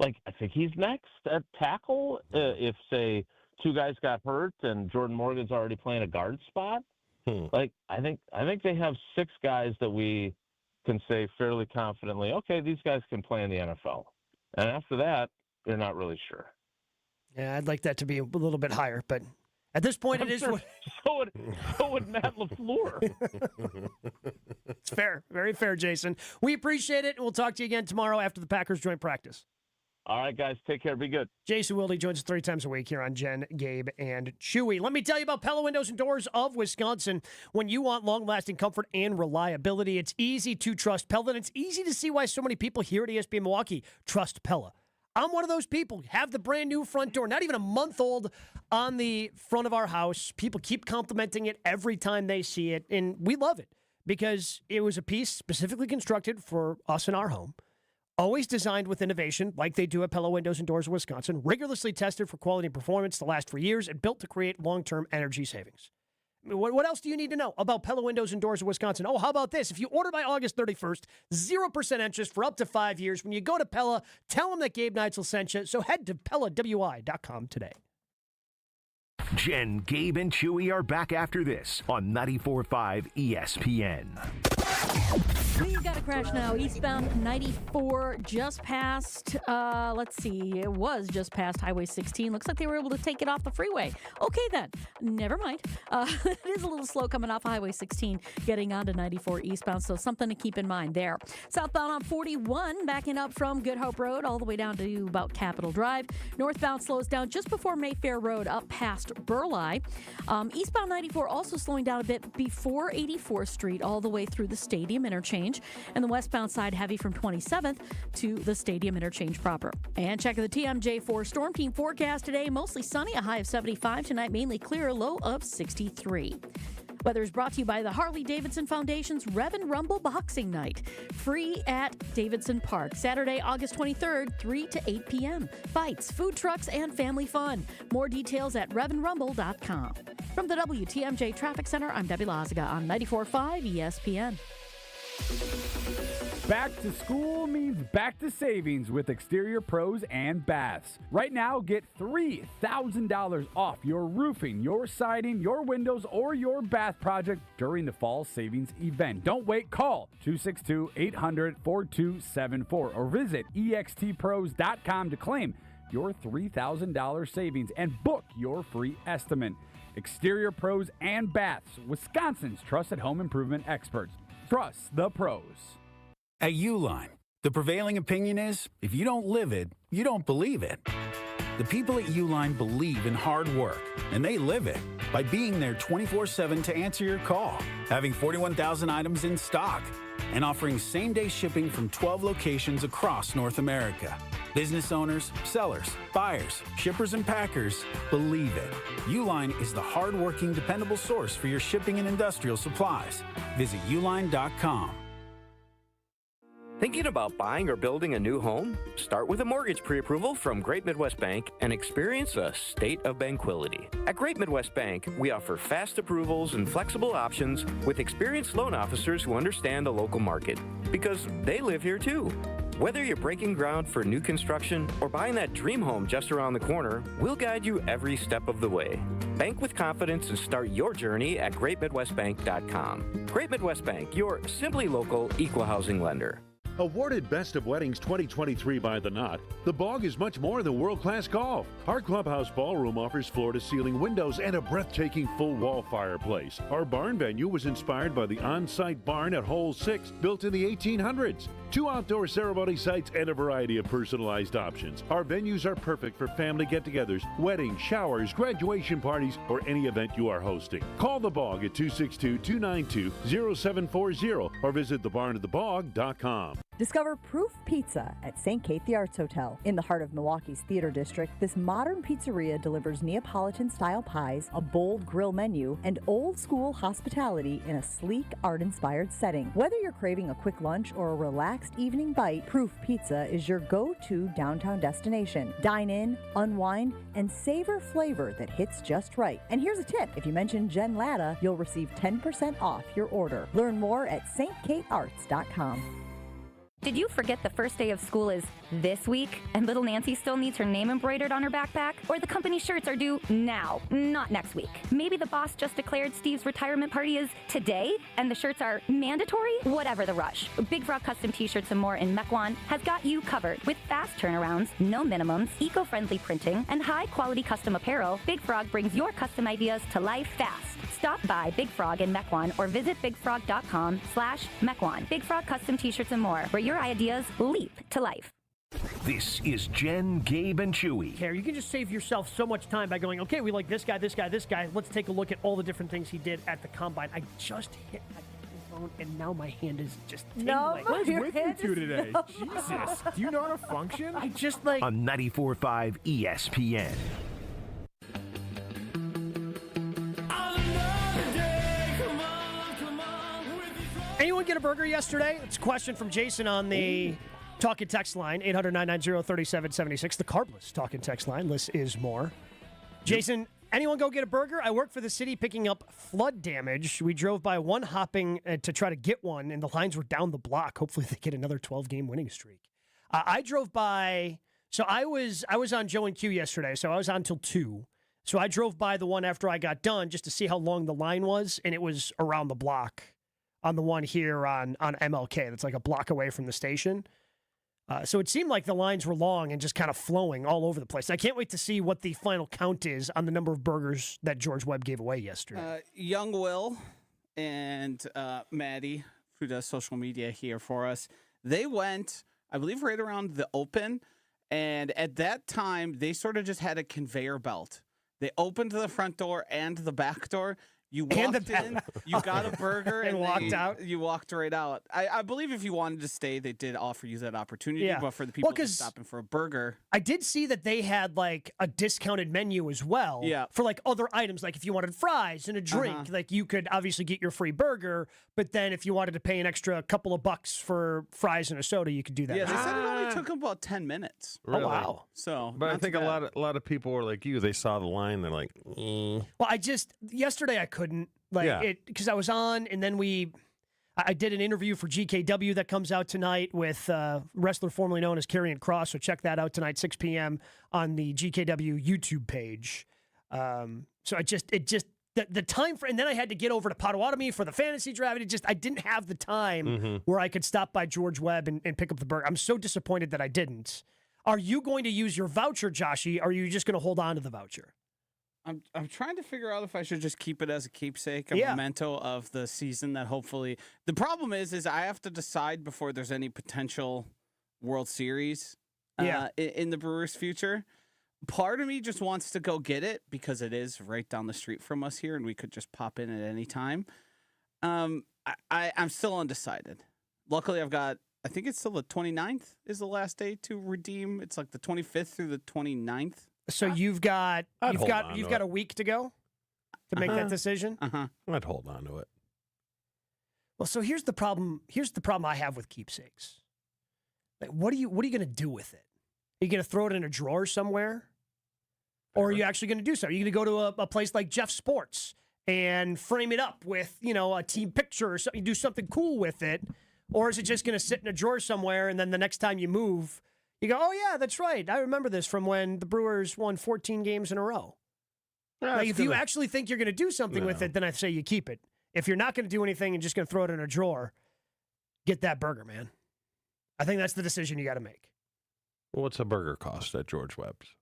I think he's next at tackle. If, say, 2 guys got hurt and Jordan Morgan's already playing a guard spot. I think they have 6 guys that we can say fairly confidently, okay, these guys can play in the NFL. And after that, they're not really sure. Yeah, I'd like that to be a little bit higher, but at this point, I'm it is sure what. So would Matt LaFleur. It's fair. Very fair, Jason. We appreciate it, and we'll talk to you again tomorrow after the Packers joint practice. All right, guys. Take care. Be good. Jason Wilde joins us 3 times a week here on Jen, Gabe, and Chewy. Let me tell you about Pella Windows and Doors of Wisconsin. When you want long-lasting comfort and reliability, it's easy to trust Pella, and it's easy to see why so many people here at ESPN Milwaukee trust Pella. I'm one of those people. Have the brand new front door, not even a month old, on the front of our house. People keep complimenting it every time they see it, and we love it because it was a piece specifically constructed for us in our home. Always designed with innovation, like they do at Pella Windows and Doors of Wisconsin, rigorously tested for quality and performance to last for years, and built to create long-term energy savings. I mean, what else do you need to know about Pella Windows and Doors of Wisconsin? Oh, how about this? If you order by August 31st, 0% interest for up to 5 years. When you go to Pella, tell them that Gabe Neitzel sent you. So head to PellaWI.com today. Jen, Gabe, and Chewy are back after this on 94.5 ESPN. We've got a crash now. Eastbound 94 just past, it was just past Highway 16. Looks like they were able to take it off the freeway. Okay, then. Never mind. It is a little slow coming off of Highway 16, getting onto 94 eastbound, so something to keep in mind there. Southbound on 41, backing up from Good Hope Road all the way down to about Capitol Drive. Northbound slows down just before Mayfair Road up past Burleigh. Eastbound 94 also slowing down a bit before 84th Street all the way through the Stadium Interchange. And the westbound side heavy from 27th to the Stadium Interchange proper. And checking the TMJ4 Storm Team forecast today, mostly sunny, a high of 75. Tonight, mainly clear, a low of 63. Weather is brought to you by the Harley-Davidson Foundation's Rev and Rumble Boxing Night. Free at Davidson Park. Saturday, August 23rd, 3 to 8 p.m. Fights, food trucks, and family fun. More details at revandrumble.com. From the WTMJ Traffic Center, I'm Debbie Lazaga on 94.5 ESPN. Back to school means back to savings with Exterior Pros and Baths. Right now, get $3,000 off your roofing, your siding, your windows, or your bath project during the fall savings event. Don't wait. Call 262-800-4274 or visit extpros.com to claim your $3,000 savings and book your free estimate. Exterior Pros and Baths, Wisconsin's trusted home improvement experts. Trust the pros. At Uline, the prevailing opinion is, if you don't live it, you don't believe it. The people at Uline believe in hard work, and they live it by being there 24/7 to answer your call, having 41,000 items in stock, and offering same-day shipping from 12 locations across North America. Business owners, sellers, buyers, shippers, and packers believe it. Uline is the hard-working, dependable source for your shipping and industrial supplies. Visit uline.com. Thinking about buying or building a new home? Start with a mortgage pre-approval from Great Midwest Bank and experience a state of tranquility. At Great Midwest Bank, we offer fast approvals and flexible options with experienced loan officers who understand the local market, because they live here too. Whether you're breaking ground for new construction or buying that dream home just around the corner, we'll guide you every step of the way. Bank with confidence and start your journey at greatmidwestbank.com. Great Midwest Bank, your simply local equal housing lender. Awarded Best of Weddings 2023 by The Knot, The Bog is much more than world-class golf. Our clubhouse ballroom offers floor-to-ceiling windows and a breathtaking full-wall fireplace. Our barn venue was inspired by the on-site barn at Hole 6, built in the 1800s. 2 outdoor ceremony sites and a variety of personalized options. Our venues are perfect for family get-togethers, weddings, showers, graduation parties, or any event you are hosting. Call The Bog at 262-292-0740 or visit thebarnofthebog.com. Discover Proof Pizza at St. Kate the Arts Hotel. In the heart of Milwaukee's Theater District, this modern pizzeria delivers Neapolitan-style pies, a bold grill menu, and old-school hospitality in a sleek, art-inspired setting. Whether you're craving a quick lunch or a relaxed evening bite, Proof Pizza is your go-to downtown destination. Dine in, unwind, and savor flavor that hits just right. And here's a tip. If you mention Jen Latta, you'll receive 10% off your order. Learn more at stkatearts.com. Did you forget the first day of school is this week and little Nancy still needs her name embroidered on her backpack? Or the company shirts are due now, not next week? Maybe the boss just declared Steve's retirement party is today and the shirts are mandatory? Whatever the rush, Big Frog Custom T-shirts and more in Mequon has got you covered. With fast turnarounds, no minimums, eco-friendly printing, and high-quality custom apparel, Big Frog brings your custom ideas to life fast. Stop by Big Frog in Mequon or visit bigfrog.com/Mequon. Big Frog Custom T-shirts and more, where your ideas leap to life. This is Jen, Gabe, and Chewy. You can just save yourself so much time by going, okay, we like this guy, this guy, this guy. Let's take a look at all the different things he did at the Combine. I just hit my phone, and now my hand is just tingling. What is with you two today? Jesus. Do you know how to function? I just like... On 94.5 ESPN. Anyone get a burger yesterday? It's a question from Jason on the talk and text line, 800-990-3776. The carbless talk and text line. Less is more. Jason, anyone go get a burger? I work for the city picking up flood damage. We drove by one hopping to try to get one, and the lines were down the block. Hopefully they get another 12-game winning streak. I drove by... So I was on Joe and Q yesterday, so I was on till 2. So I drove by the one after I got done just to see how long the line was, and it was around the block. On the one here on MLK that's like a block away from the station. So it seemed like the lines were long and just kind of flowing all over the place. I can't wait to see what the final count is on the number of burgers that George Webb gave away yesterday. Young Will and Maddie, who does social media here for us, they went, I believe, right around the open. And at that time, they sort of just had a conveyor belt. They opened the front door and the back door. You walked in, you got a burger, and walked out. You walked right out. I believe if you wanted to stay, they did offer you that opportunity. Yeah. But for the people just stopping for a burger. I did see that they had like a discounted menu as well. Yeah. For like other items. Like if you wanted fries and a drink, like you could obviously get your free burger. But then if you wanted to pay an extra couple of bucks for fries and a soda, you could do that. Yeah, they said it only took about 10 minutes. Really? Oh, wow. So, but I think a lot of people were like you. They saw the line. They're like, Well, yesterday I couldn't. Because I was on, and then I did an interview for GKW that comes out tonight with wrestler formerly known as Karrion Kross. So check that out tonight, 6 p.m. on the GKW YouTube page. So the time for, and then I had to get over to Potawatomi for the fantasy draft. I didn't have the time where I could stop by George Webb and pick up the burger. I'm so disappointed that I didn't. Are you going to use your voucher, Joshy? Or are you just going to hold on to the voucher? I'm trying to figure out if I should just keep it as a keepsake, a memento of the season that hopefully... The problem is I have to decide before there's any potential World Series in the Brewers' future. Part of me just wants to go get it because it is right down the street from us here and we could just pop in at any time. I'm still undecided. Luckily, I think it's still the 29th is the last day to redeem. It's like the 25th through the 29th. So you've got a week to go to make that decision. I'd hold on to it. Well, so here's the problem. Here's the problem I have with keepsakes. Like, what are you going to do with it? Are you going to throw it in a drawer somewhere? Or are you actually going to do something? Are you going to go to a place like Jeff Sports and frame it up with, a team picture or something, do something cool with it? Or is it just going to sit in a drawer somewhere and then the next time you move, you go, oh, yeah, that's right. I remember this from when the Brewers won 14 games in a row. Like, if you actually think you're going to do something with it, then I say you keep it. If you're not going to do anything and just going to throw it in a drawer, get that burger, man. I think that's the decision you got to make. Well, what's a burger cost at George Webb's?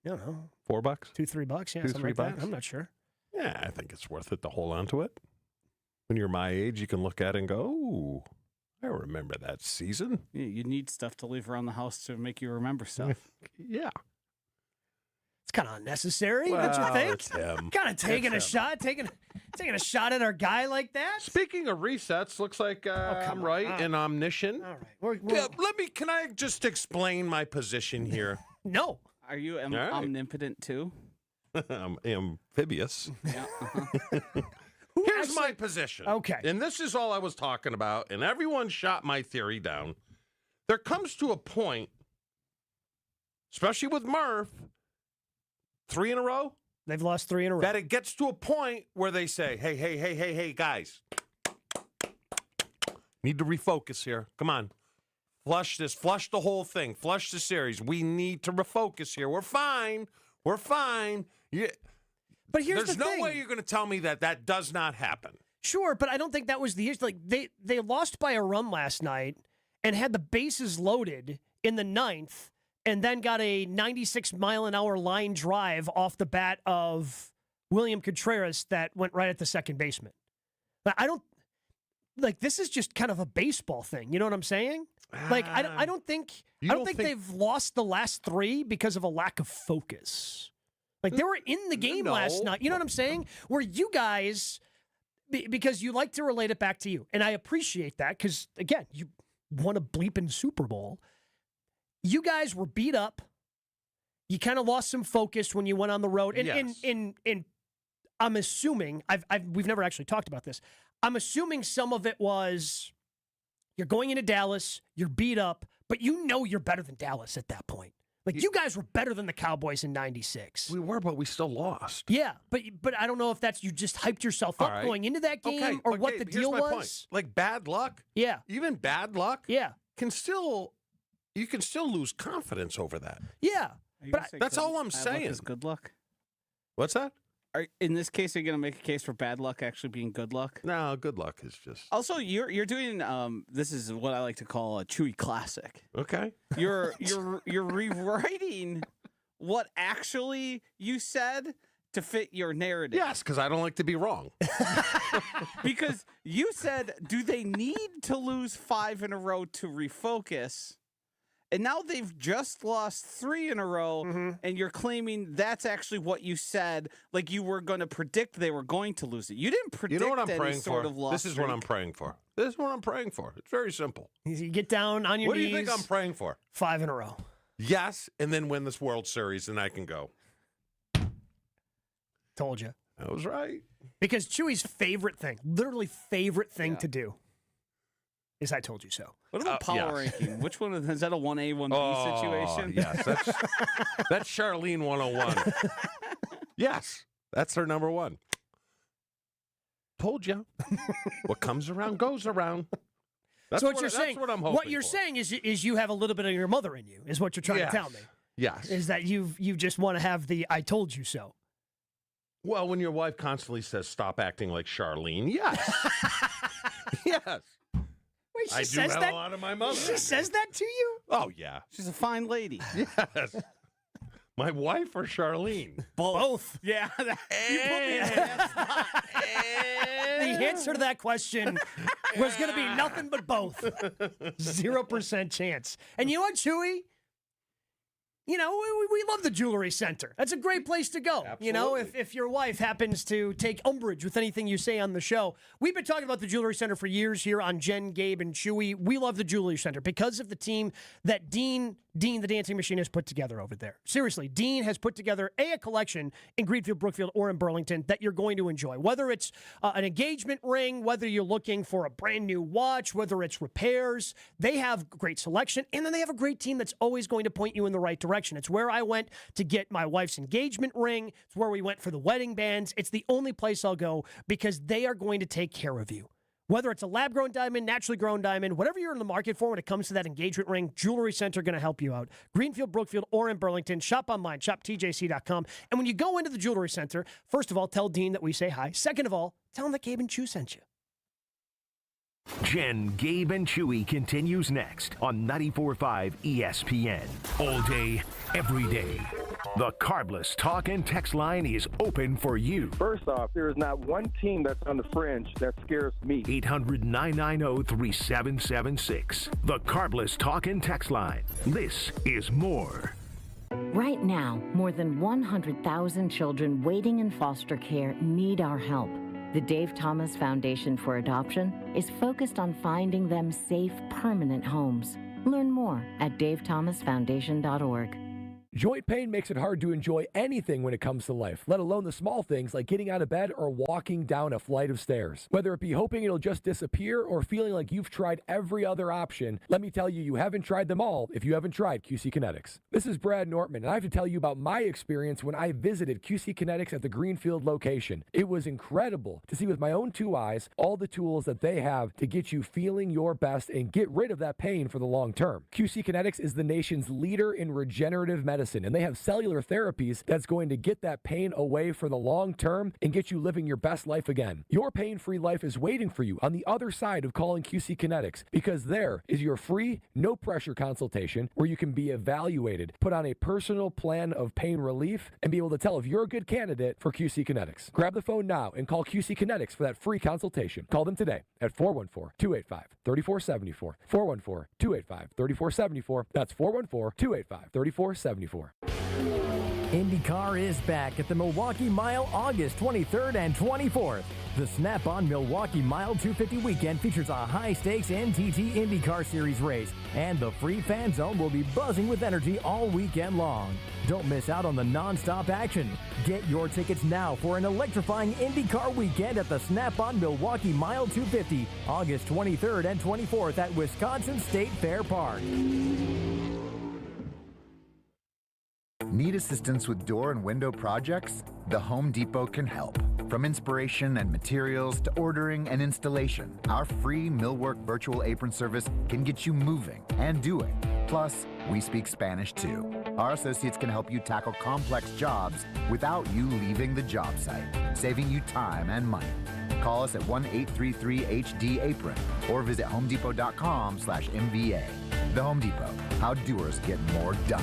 I don't know. $4? $2-3, yeah, something like that. I'm not sure. Yeah, I think it's worth it to hold on to it. When you're my age, you can look at it and go, ooh, I remember that season. You need stuff to leave around the house to make you remember stuff. Yeah. It's kind of unnecessary, don't you think? Kind of taking a shot at our guy like that. Speaking of resets, looks like I'm right and omniscient. All right. Can I just explain my position here? No. Are you omnipotent too? I'm amphibious. Yeah. Here's my position. Okay. And this is all I was talking about, and everyone shot my theory down. There comes to a point, especially with Murph, 3 in a row? They've lost 3 in a row. That it gets to a point where they say, hey, guys. Need to refocus here. Come on. Flush this. Flush the whole thing. Flush the series. We need to refocus here. We're fine. Yeah. But here's There's the thing. no way you're going to tell me that does not happen. Sure, but I don't think that was the issue. Like, they lost by a run last night and had the bases loaded in the 9th and then got a 96-mile-an-hour line drive off the bat of William Contreras that went right at the second baseman. But I don't like this is just kind of a baseball thing. You know what I'm saying? Like I don't think they've lost the last 3 because of a lack of focus. Like they were in the game last night. You know what I'm saying? Where you guys, because you like to relate it back to you, and I appreciate that because again, you won a bleeping Super Bowl. You guys were beat up. You kind of lost some focus when you went on the road. And yes. in I'm assuming we've never actually talked about this. I'm assuming some of it was you're going into Dallas, you're beat up, but you know you're better than Dallas at that point. Like you guys were better than the Cowboys in '96. We were, but we still lost. Yeah, but I don't know if that's you just hyped yourself up going into that game or what the deal was. Point. Like bad luck. Yeah, even bad luck. Yeah, you can still lose confidence over that. Yeah, but that's all I'm saying. Is good luck. What's that? In this case, are you going to make a case for bad luck actually being good luck? No, good luck is just. Also, you're doing this is what I like to call a Chewy classic. Okay. You're rewriting what actually you said to fit your narrative. Yes, because I don't like to be wrong. Because you said, do they need to lose 5 in a row to refocus? And now they've just lost 3 in a row, and you're claiming that's actually what you said, like you were going to predict they were going to lose it. You didn't predict You know what I'm any praying sort for? of loss This is what I'm praying for. This is what I'm praying for. It's very simple. You get down on your What knees. do you think I'm praying for? 5 in a row. Yes, and then win this World Series, and I can go. Told you. I was right. Because Chewy's favorite thing, literally favorite thing to do, is I told you so. What about power ranking? Which one is that? A 1A, 1B situation? Yes, that's Charlene 101. Yes, that's her number 1. Told you. What comes around goes around. That's so what you're saying? That's what I'm hoping. What you're saying is you have a little bit of your mother in you. Is what you're trying to tell me? Yes. Is that you just want to have the I told you so? Well, when your wife constantly says stop acting like Charlene, yes, yes. Wait, I do have a lot of my mother. She says that to you? Oh yeah, she's a fine lady. Yes. My wife or Charlene? Both. Yeah. You put me in that spot. The answer to that question was going to be nothing but both. 0% chance. And you know what, Chewy? You know, we love the Jewelry Center. That's a great place to go. Absolutely. You know, if your wife happens to take umbrage with anything you say on the show. We've been talking about the Jewelry Center for years here on Jen, Gabe, and Chewy. We love the Jewelry Center because of the team that Dean Dean the Dancing Machine has put together over there. Seriously, Dean has put together a collection in Greenfield, Brookfield, or in Burlington that you're going to enjoy. Whether it's an engagement ring, whether you're looking for a brand new watch, whether it's repairs, they have great selection, and then they have a great team that's always going to point you in the right direction. It's where I went to get my wife's engagement ring. It's where we went for the wedding bands. It's the only place I'll go because they are going to take care of you. Whether it's a lab-grown diamond, naturally grown diamond, whatever you're in the market for when it comes to that engagement ring, Jewelry Center going to help you out. Greenfield, Brookfield, or in Burlington. Shop online. Shop TJC.com. And when you go into the Jewelry Center, first of all, tell Dean that we say hi. Second of all, tell him that Gabe and Chew sent you. Jen, Gabe, and Chewy continues next on 94.5 ESPN. All day, every day. The Carbless talk and text line is open for you. First off, there is not one team that's on the fringe that scares me. 800-990-3776. The Carbless talk and text line. This is more. Right now, more than 100,000 children waiting in foster care need our help. The Dave Thomas Foundation for Adoption is focused on finding them safe, permanent homes. Learn more at davethomasfoundation.org. Joint pain makes it hard to enjoy anything when it comes to life, let alone the small things like getting out of bed or walking down a flight of stairs. Whether it be hoping it'll just disappear or feeling like you've tried every other option, let me tell you, you haven't tried them all if you haven't tried QC Kinetics. This is Brad Nortman, and I have to tell you about my experience when I visited QC Kinetics at the Greenfield location. It was incredible to see with my own two eyes all the tools that they have to get you feeling your best and get rid of that pain for the long term. QC Kinetics is the nation's leader in regenerative medicine, and they have cellular therapies that's going to get that pain away for the long term and get you living your best life again. Your pain-free life is waiting for you on the other side of calling QC Kinetics, because there is your free, no-pressure consultation where you can be evaluated, put on a personal plan of pain relief, and be able to tell if you're a good candidate for QC Kinetics. Grab the phone now and call QC Kinetics for that free consultation. Call them today at 414-285-3474. 414-285-3474. That's 414-285-3474. IndyCar is back at the Milwaukee Mile August 23rd and 24th. The Snap-on Milwaukee Mile 250 weekend features a high-stakes NTT IndyCar Series race, and the free fan zone will be buzzing with energy all weekend long. Don't miss out on the non-stop action. Get your tickets now for an electrifying IndyCar weekend at the Snap-on Milwaukee Mile 250, August 23rd and 24th at Wisconsin State Fair Park. Need assistance with door and window projects? The Home Depot can help. From inspiration and materials to ordering and installation, our free Millwork virtual apron service can get you moving and doing. Plus, we speak Spanish too. Our associates can help you tackle complex jobs without you leaving the job site, saving you time and money. Call us at 1-833-HD-APRON or visit homedepot.com/MVA. The Home Depot, how doers get more done.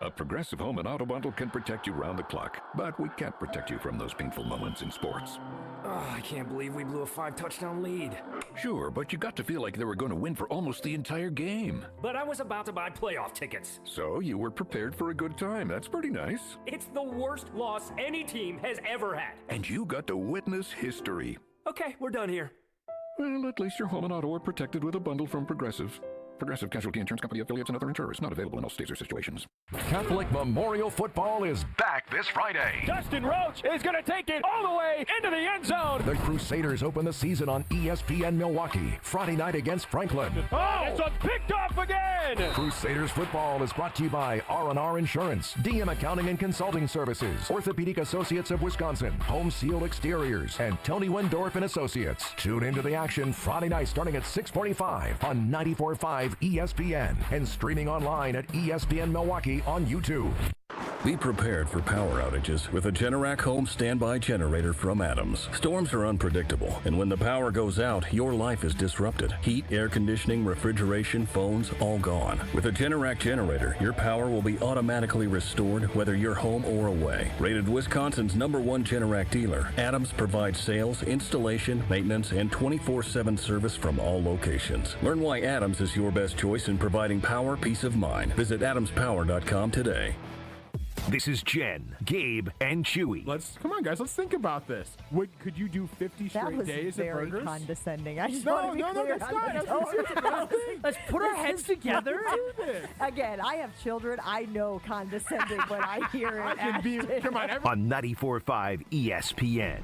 A Progressive Home and Auto Bundle can protect you round the clock, but we can't protect you from those painful moments in sports. Oh, I can't believe we blew a 5-touchdown lead. Sure, but you got to feel like they were going to win for almost the entire game. But I was about to buy playoff tickets. So you were prepared for a good time. That's pretty nice. It's the worst loss any team has ever had. And you got to witness history. Okay, we're done here. Well, at least your home and auto are protected with a bundle from Progressive. Progressive Casualty Insurance Company affiliates and other insurers. Not available in all states or situations. Catholic Memorial Football is back this Friday. Dustin Roach is going to take it all the way into the end zone. The Crusaders open the season on ESPN Milwaukee, Friday night against Franklin. Oh, this one's picked off again. Crusaders football is brought to you by R&R Insurance, DM Accounting and Consulting Services, Orthopedic Associates of Wisconsin, Home Seal Exteriors, and Tony Wendorf and Associates. Tune into the action Friday night starting at 6:45 on 94.5 ESPN and streaming online at ESPN Milwaukee on YouTube. Be prepared for power outages with a Generac home standby generator from Adams. Storms are unpredictable, and when the power goes out, your life is disrupted. Heat, air conditioning, refrigeration, phones, all gone. With a Generac generator, your power will be automatically restored whether you're home or away. Rated Wisconsin's #1 Generac dealer, Adams provides sales, installation, maintenance, and 24/7 service from all locations. Learn why Adams is your best choice in providing power peace of mind. Visit adamspower.com today. This is Jen, Gabe, and Chewy. Come on, guys. Let's think about this. Could you do 50 straight days of burgers? That was very condescending. I just No, want to be clear that's on not. this. Let's put our heads together. Again, I have children. I know condescending when I hear it. Come on, On 94.5 ESPN.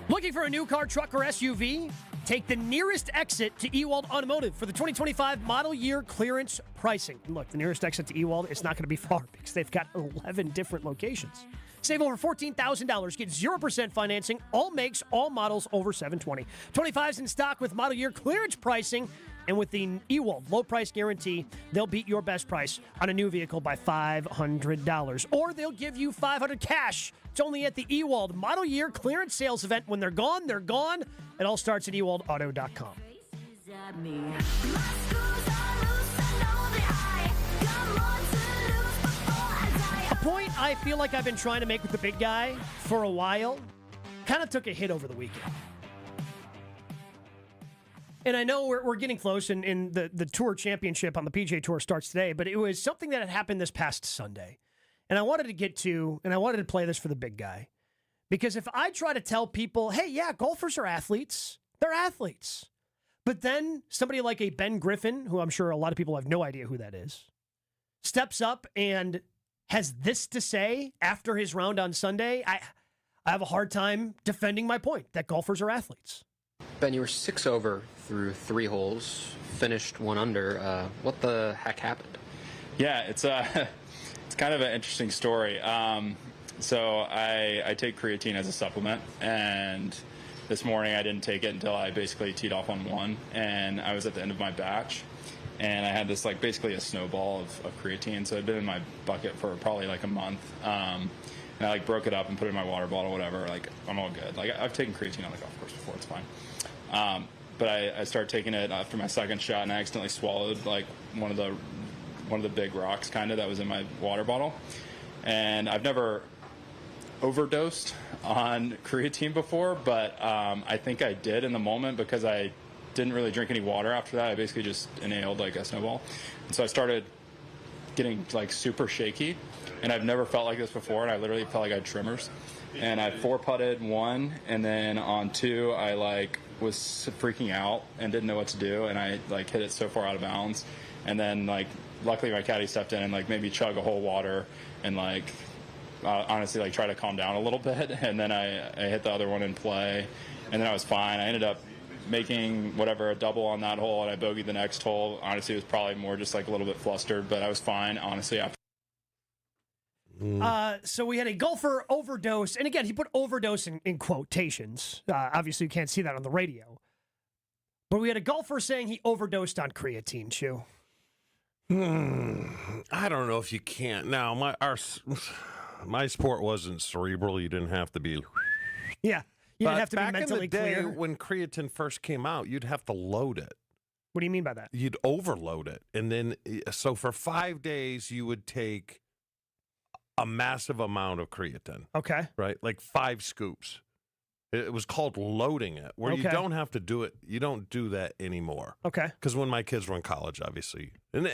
Looking for a new car, truck, or SUV? Take the nearest exit to Ewald Automotive for the 2025 model year clearance pricing. Look, the nearest exit to Ewald, it's not going to be far because they've got 11 different locations. Save over $14,000. Get 0% financing, all makes, all models over $720. 25's in stock with model year clearance pricing. And with the Ewald low price guarantee, they'll beat your best price on a new vehicle by $500. Or they'll give you $500 cash. It's only at the Ewald model year clearance sales event. When they're gone, they're gone. It all starts at ewaldauto.com. A point I feel like I've been trying to make with the big guy for a while kind of took a hit over the weekend. And I know we're getting close, and the Tour Championship on the PGA Tour starts today, but it was something that had happened this past Sunday. And I wanted to get to, and I wanted to play this for the big guy. Because if I try to tell people, hey, yeah, golfers are athletes, they're athletes. But then somebody like a Ben Griffin, who I'm sure a lot of people have no idea who that is, steps up and has this to say after his round on Sunday, I have a hard time defending my point that golfers are athletes. Ben, you were 6 over through 3 holes, finished 1 under. What the heck happened? Yeah, it's kind of an interesting story. So I take creatine as a supplement, and this morning I didn't take it until I basically teed off on 1, and I was at the end of my batch, and I had this basically a snowball of creatine. So it'd been in my bucket for probably a month. And I broke it up and put it in my water bottle, whatever. I'm all good. I've taken creatine on the golf course before, it's fine. But I started taking it after my second shot, and I accidentally swallowed one of the big rocks that was in my water bottle. And I've never overdosed on creatine before, but I think I did in the moment because I didn't really drink any water after that. I basically just inhaled a snowball. And so I started getting super shaky, and I've never felt like this before, and I literally felt like I had tremors. And I 4-putted 1, and then on 2 I was freaking out and didn't know what to do, and I hit it so far out of bounds. And then luckily my caddy stepped in and made me chug a whole water and honestly try to calm down a little bit. And then I hit the other one in play, and then I was fine. I ended up making a double on that hole, and I bogeyed the next hole. Honestly, it was probably more just a little bit flustered, but I was fine, honestly, after. So we had a golfer overdose, and again, he put overdose in quotations. Obviously, you can't see that on the radio. But we had a golfer saying he overdosed on creatine, Chew. I don't know if you can't. Now, my sport wasn't cerebral. You didn't have to be. Yeah, you didn't have to be mentally mentally in the day, clear. When creatine first came out, you'd have to load it. What do you mean by that? You'd overload it, and then so for 5 days you would take a massive amount of creatine. Okay. Right? 5 scoops. It was called loading it, where you don't have to do it. You don't do that anymore. Okay. Because when my kids were in college, obviously. And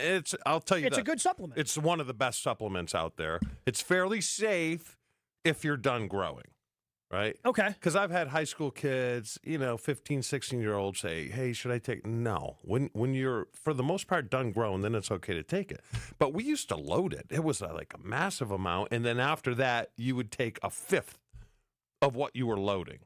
I'll tell you it's a good supplement. It's one of the best supplements out there. It's fairly safe if you're done growing. Right? Okay. Because I've had high school kids, 15, 16-year-olds say, hey, should I take? No. When you're, for the most part, done growing, then it's okay to take it. But we used to load it. It was a massive amount. And then after that, you would take a fifth of what you were loading.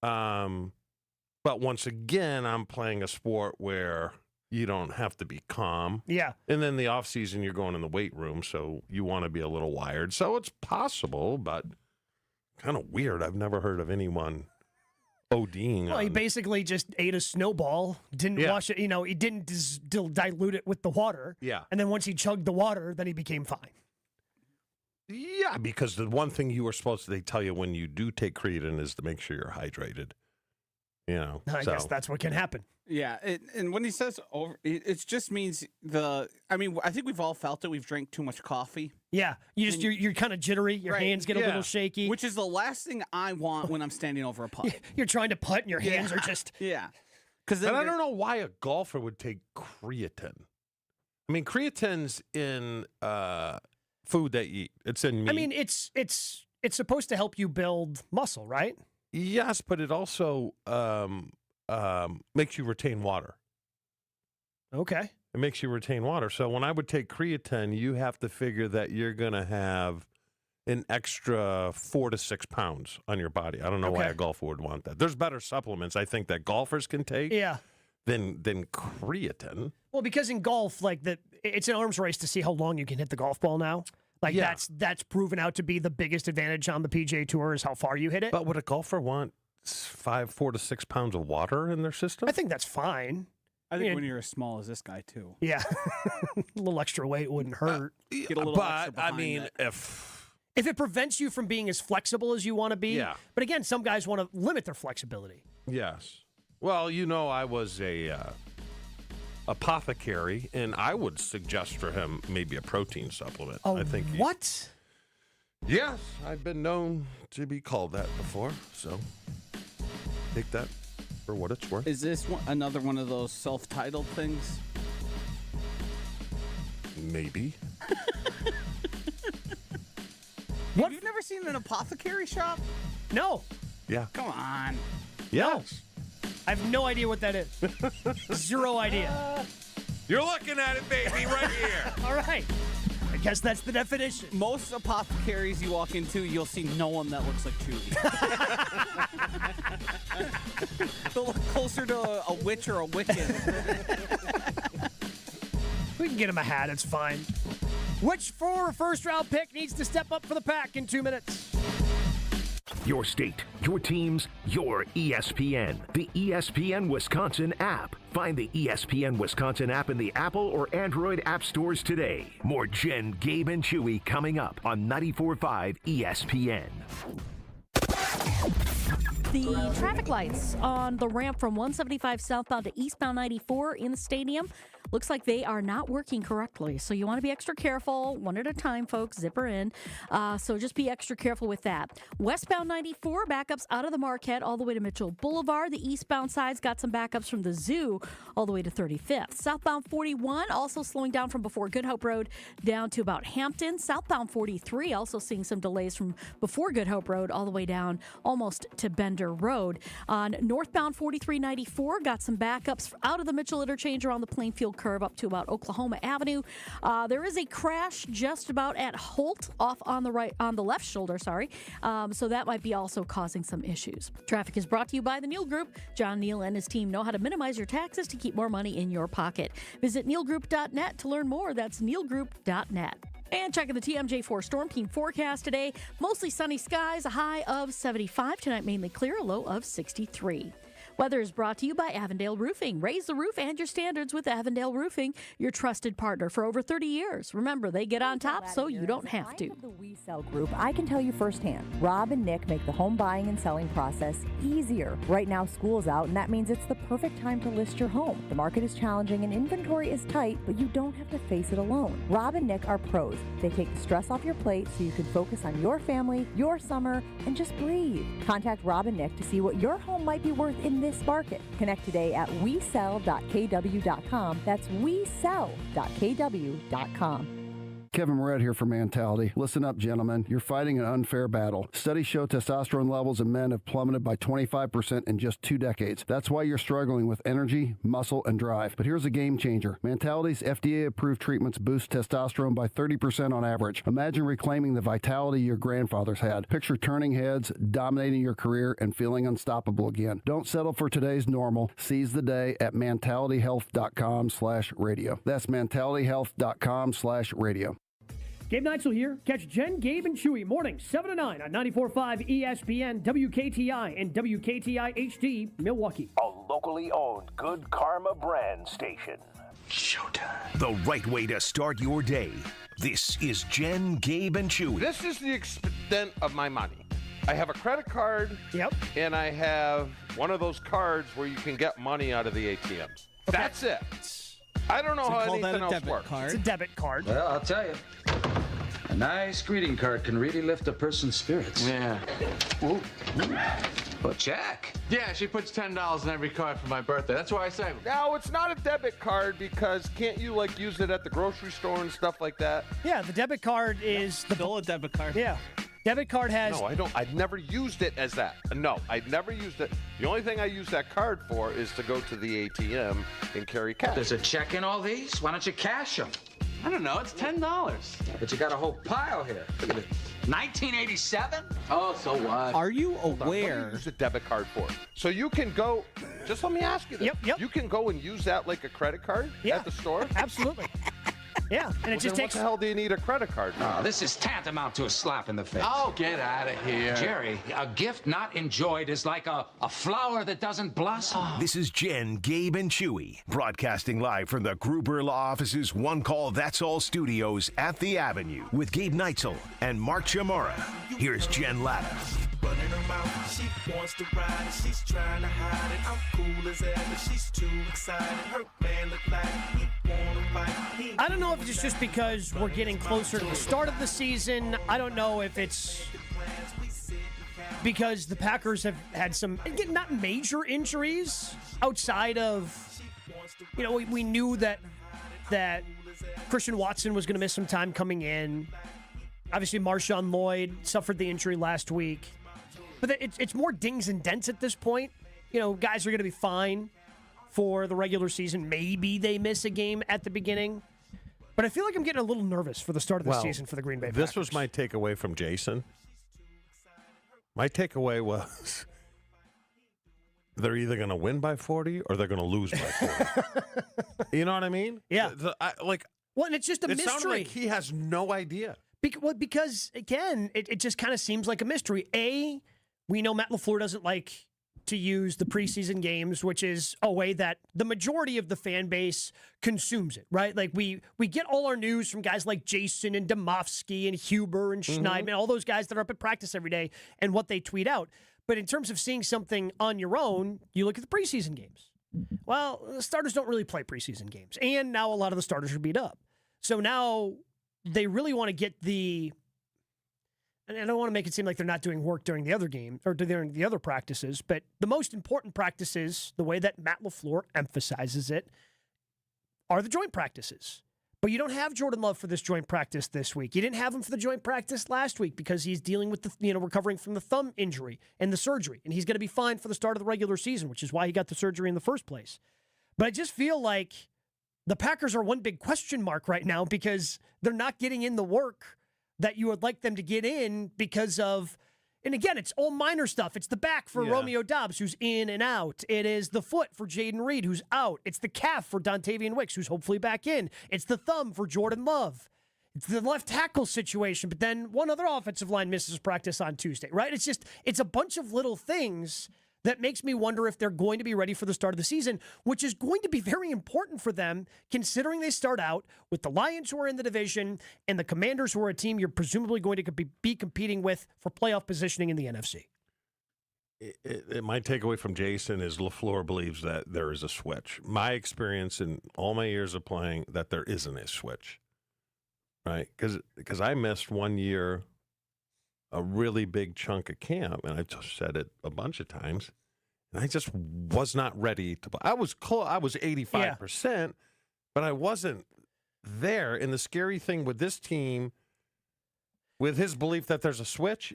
But once again, I'm playing a sport where you don't have to be calm. Yeah. And then the off season, you're going in the weight room, so you want to be a little wired. So it's possible, but kind of weird. I've never heard of anyone ODing. Well, he basically just ate a snowball, didn't wash it, he didn't dilute it with the water. Yeah. And then once he chugged the water, then he became fine. Yeah, because the one thing you were supposed to, they tell you when you do take creatine is to make sure you're hydrated. I guess that's what can happen. Yeah, and when he says over, it just means I think we've all felt it. We've drank too much coffee. Yeah, you're kind of jittery. Your hands get a little shaky. Which is the last thing I want when I'm standing over a putt. You're trying to putt and your hands are just... Yeah. And I don't know why a golfer would take creatine. I mean, creatine's in food they eat. It's in meat. I mean, it's supposed to help you build muscle, right? Yes, but it also makes you retain water. Okay. It makes you retain water. So when I would take creatine, you have to figure that you're going to have an extra 4 to 6 pounds on your body. I don't know why a golfer would want that. There's better supplements, I think, that golfers can take than creatine. Well, because in golf, it's an arms race to see how long you can hit the golf ball now. That's proven out to be the biggest advantage on the PGA Tour is how far you hit it. But would a golfer want 4 to 6 pounds of water in their system? I think that's fine. I think when you're as small as this guy, too. Yeah. A little extra weight wouldn't hurt. Get a little extra behind it. If it prevents you from being as flexible as you want to be. Yeah. But again, some guys want to limit their flexibility. Yes. Well, I was a apothecary, and I would suggest for him maybe a protein supplement. Oh, I think what? Yes, I've been known to be called that before, so take that for what it's worth. Is this another one of those self-titled things? Maybe. Have you never seen an apothecary shop? No. Yeah. Come on. Yes. I have no idea what that is. Zero idea. You're looking at it, baby, right here. All right. I guess that's the definition. Most apothecaries you walk into, you'll see no one that looks like Chewy. They'll look closer to a witch or a Wiccan. We can get him a hat. It's fine. Which former first-round pick needs to step up for the pack in 2 minutes? Your state, your teams, your ESPN. The ESPN Wisconsin app. Find the ESPN Wisconsin app in the Apple or Android app stores today. More Jen, Gabe, and Chewy coming up on 94.5 ESPN. The traffic lights on the ramp from 175 southbound to eastbound 94 in the stadium looks like they are not working correctly. So you want to be extra careful. One at a time, folks. Zipper in. So just be extra careful with that. Westbound 94, backups out of the Marquette all the way to Mitchell Boulevard. The eastbound side's got some backups from the Zoo all the way to 35th. Southbound 41 also slowing down from before Good Hope Road down to about Hampton. Southbound 43 also seeing some delays from before Good Hope Road all the way down almost to Bender Road. On northbound 4394, got some backups out of the Mitchell interchange around the Plainfield curve up to about Oklahoma Avenue. There is a crash just about at Holt off on the left shoulder, so that might be also causing some issues. Traffic is brought to you by the Neal Group. John Neal and his team know how to minimize your taxes to keep more money in your pocket. Visit nealgroup.net to learn more. That's nealgroup.net. And checking the TMJ4 Storm Team forecast today. Mostly sunny skies, a high of 75. Tonight mainly clear, a low of 63. Weather is brought to you by Avondale Roofing. Raise the roof and your standards with Avondale Roofing, your trusted partner for over 30 years. Remember, they get on top so you don't have to. The We Sell Group, I can tell you firsthand, Rob and Nick make the home buying and selling process easier. Right now, school's out, and that means it's the perfect time to list your home. The market is challenging and inventory is tight, but you don't have to face it alone. Rob and Nick are pros. They take the stress off your plate so you can focus on your family, your summer, and just breathe. Contact Rob and Nick to see what your home might be worth in this market. Connect today at wesell.kw.com. That's wesell.kw.com. Kevin Moret here for Mentality. Listen up, gentlemen. You're fighting an unfair battle. Studies show testosterone levels in men have plummeted by 25% in just 2 decades. That's why you're struggling with energy, muscle, and drive. But here's a game changer. Mentality's FDA-approved treatments boost testosterone by 30% on average. Imagine reclaiming the vitality your grandfathers had. Picture turning heads, dominating your career, and feeling unstoppable again. Don't settle for today's normal. Seize the day at mentalityhealth.com/radio. That's mentalityhealth.com/radio. Gabe Neitzel here. Catch Jen, Gabe, and Chewy mornings 7 to 9 on 94.5 ESPN, WKTI, and WKTI HD, Milwaukee. A locally owned Good Karma brand station. Showtime. The right way to start your day. This is Jen, Gabe, and Chewy. This is the extent of my money. I have a credit card. Yep. And I have one of those cards where you can get money out of the ATMs. Okay. That's it. I don't know how anything else works. It's a debit card. Well, I'll tell you. A nice greeting card can really lift a person's spirits. Yeah. Ooh. Well, check. Yeah, she puts $10 in every card for my birthday. That's why I say, No, it's not a debit card because can't you like use it at the grocery store and stuff like that? Yeah, the debit card is Still a debit card. Yeah. Debit card has. No, I don't. I've never used it as that. No, I've never used it. The only thing I use that card for is to go to the ATM and carry cash. There's a check in all these? Why don't you cash them? I don't know, it's $10. But you got a whole pile here. Look at it. 1987? Oh, so what? Are you What do aware? you use a debit card for? So you can go, just let me ask you this. Yep. You can go and use that like a credit card Yeah. at the store? Absolutely. Yeah, and it just Then takes. what the hell do you need a credit card for? Oh, this is tantamount to a slap in the face. Oh, get out of here. Jerry, a gift not enjoyed is like a flower that doesn't blossom. This is Jen, Gabe, and Chewy, broadcasting live from the Gruber Law Office's One Call That's All studios at the Avenue with Gabe Neitzel and Mark Chamorro. Here's Jen Latta. Running her mouth, she wants to ride, she's trying to hide it. I'm cool as ever, she's too excited. Her man look like he wanna fight. I don't know if it's just because we're getting closer to the start of the season. I don't know if it's because the Packers have had some, again, not major injuries outside of, we knew that Christian Watson was going to miss some time coming in. Obviously, Marshawn Lloyd suffered the injury last week. But it's more dings and dents at this point. Guys are going to be fine for the regular season. Maybe they miss a game at the beginning. But I feel like I'm getting a little nervous for the start of the season for the Green Bay Packers. This was my takeaway from Jason. My takeaway was they're either going to win by 40 or they're going to lose by 40. You know what I mean? Yeah. Well, and it's just a mystery. It sounded like he has no idea. Because again, it just kind of seems like a mystery. We know Matt LaFleur doesn't like to use the preseason games, which is a way that the majority of the fan base consumes it, right? Like we get all our news from guys like Jason and Domofsky and Huber and Schneidman, all those guys that are up at practice every day and what they tweet out. But in terms of seeing something on your own, you look at the preseason games. Well, the starters don't really play preseason games. And now a lot of the starters are beat up. So now they really want to get and I don't want to make it seem like they're not doing work during the other game or during the other practices, but the most important practices, the way that Matt LaFleur emphasizes it, are the joint practices. But you don't have Jordan Love for this joint practice this week. You didn't have him for the joint practice last week because he's dealing with recovering from the thumb injury and the surgery, and he's going to be fine for the start of the regular season, which is why he got the surgery in the first place. But I just feel like the Packers are one big question mark right now because they're not getting in the work that you would like them to get in because of, and again, it's all minor stuff. It's the back for Romeo Doubs, who's in and out. It is the foot for Jaden Reed, who's out. It's the calf for Dontavian Wicks, who's hopefully back in. It's the thumb for Jordan Love. It's the left tackle situation, but then one other offensive line misses practice on Tuesday, right? It's a bunch of little things that makes me wonder if they're going to be ready for the start of the season, which is going to be very important for them, considering they start out with the Lions, who are in the division, and the Commanders, who are a team you're presumably going to be competing with for playoff positioning in the NFC. My takeaway from Jason is LaFleur believes that there is a switch. My experience in all my years of playing, that there isn't a switch, right? Because I missed 1 year a really big chunk of camp, and I've just said it a bunch of times, and I just was not ready to play. I was close. I was 85%, but I wasn't there. And the scary thing with this team, with his belief that there's a switch,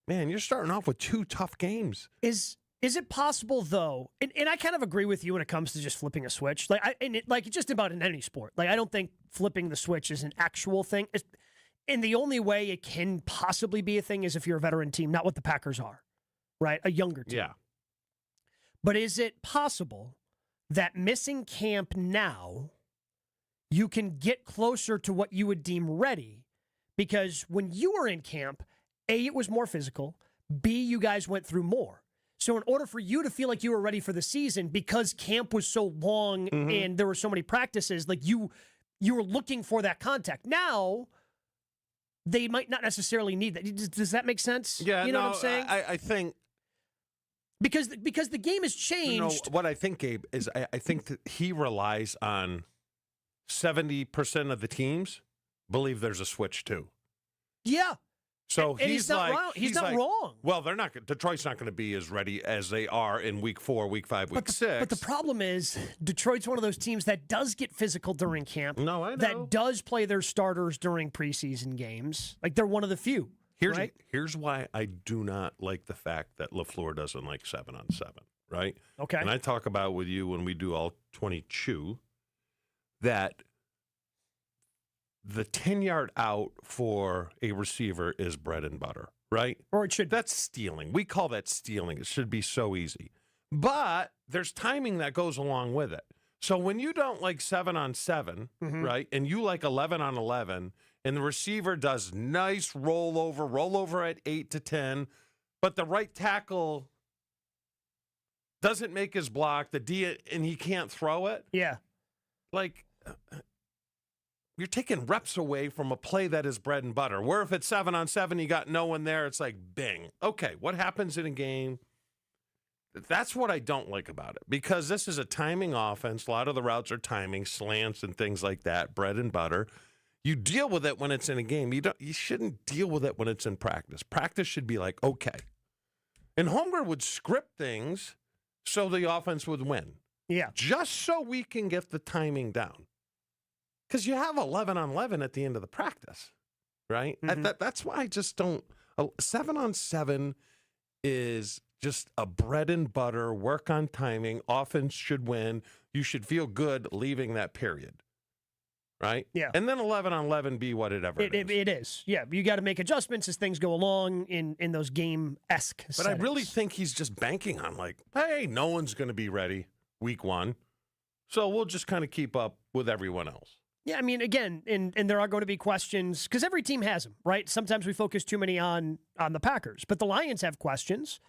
man, you're starting off with 2 tough games. Is it possible, though, and I kind of agree with you when it comes to just flipping a switch, like just about in any sport. Like, I don't think flipping the switch is an actual thing. And the only way it can possibly be a thing is if you're a veteran team, not what the Packers are, right? A younger team. Yeah. But is it possible that missing camp now, you can get closer to what you would deem ready? Because when you were in camp, A, it was more physical. B, you guys went through more. So in order for you to feel like you were ready for the season, because camp was so long and there were so many practices, like you were looking for that contact. Now, they might not necessarily need that. Does that make sense? Yeah, you know what I'm saying? I think because the game has changed. What I think, Gabe, is I think that he relies on 70% of the teams believe there's a switch too. Yeah, So and he's not wrong. He's not wrong. Well, they're not. Detroit's not going to be as ready as they are in week 4, week 5, week 6. But the problem is, Detroit's one of those teams that does get physical during camp. No, I know. That does play their starters during preseason games. Like they're one of the few. Here's why I do not like the fact that LaFleur doesn't like 7-on-7. Right. Okay. And I talk about with you when we do all 22 that the 10-yard out for a receiver is bread and butter, right? Or it should. That's stealing. We call that stealing. It should be so easy. But there's timing that goes along with it. So when you don't like 7-on-7, right, and you like 11-on-11, and the receiver does nice rollover at 8 to 10, but the right tackle doesn't make his block, and he can't throw it. Yeah. Like, you're taking reps away from a play that is bread and butter. Where if it's 7-on-7, you got no one there, it's like, bing. Okay, what happens in a game? That's what I don't like about it, because this is a timing offense. A lot of the routes are timing, slants and things like that, bread and butter. You deal with it when it's in a game. You shouldn't deal with it when it's in practice. Practice should be like, okay. And Holmgren would script things so the offense would win. Yeah. Just so we can get the timing down. Because you have 11-on-11 at the end of the practice, right? That's why I just don't. 7-on-7 is just a bread and butter, work on timing. Offense should win. You should feel good leaving that period, right? Yeah. And then 11-on-11 be whatever it is. It is. Yeah. You got to make adjustments as things go along in those game-esque But settings. I really think he's just banking on like, hey, no one's going to be ready week 1. So we'll just kind of keep up with everyone else. Yeah, I mean, again, and there are going to be questions, because every team has them, right? Sometimes we focus too many on the Packers, but the Lions have questions.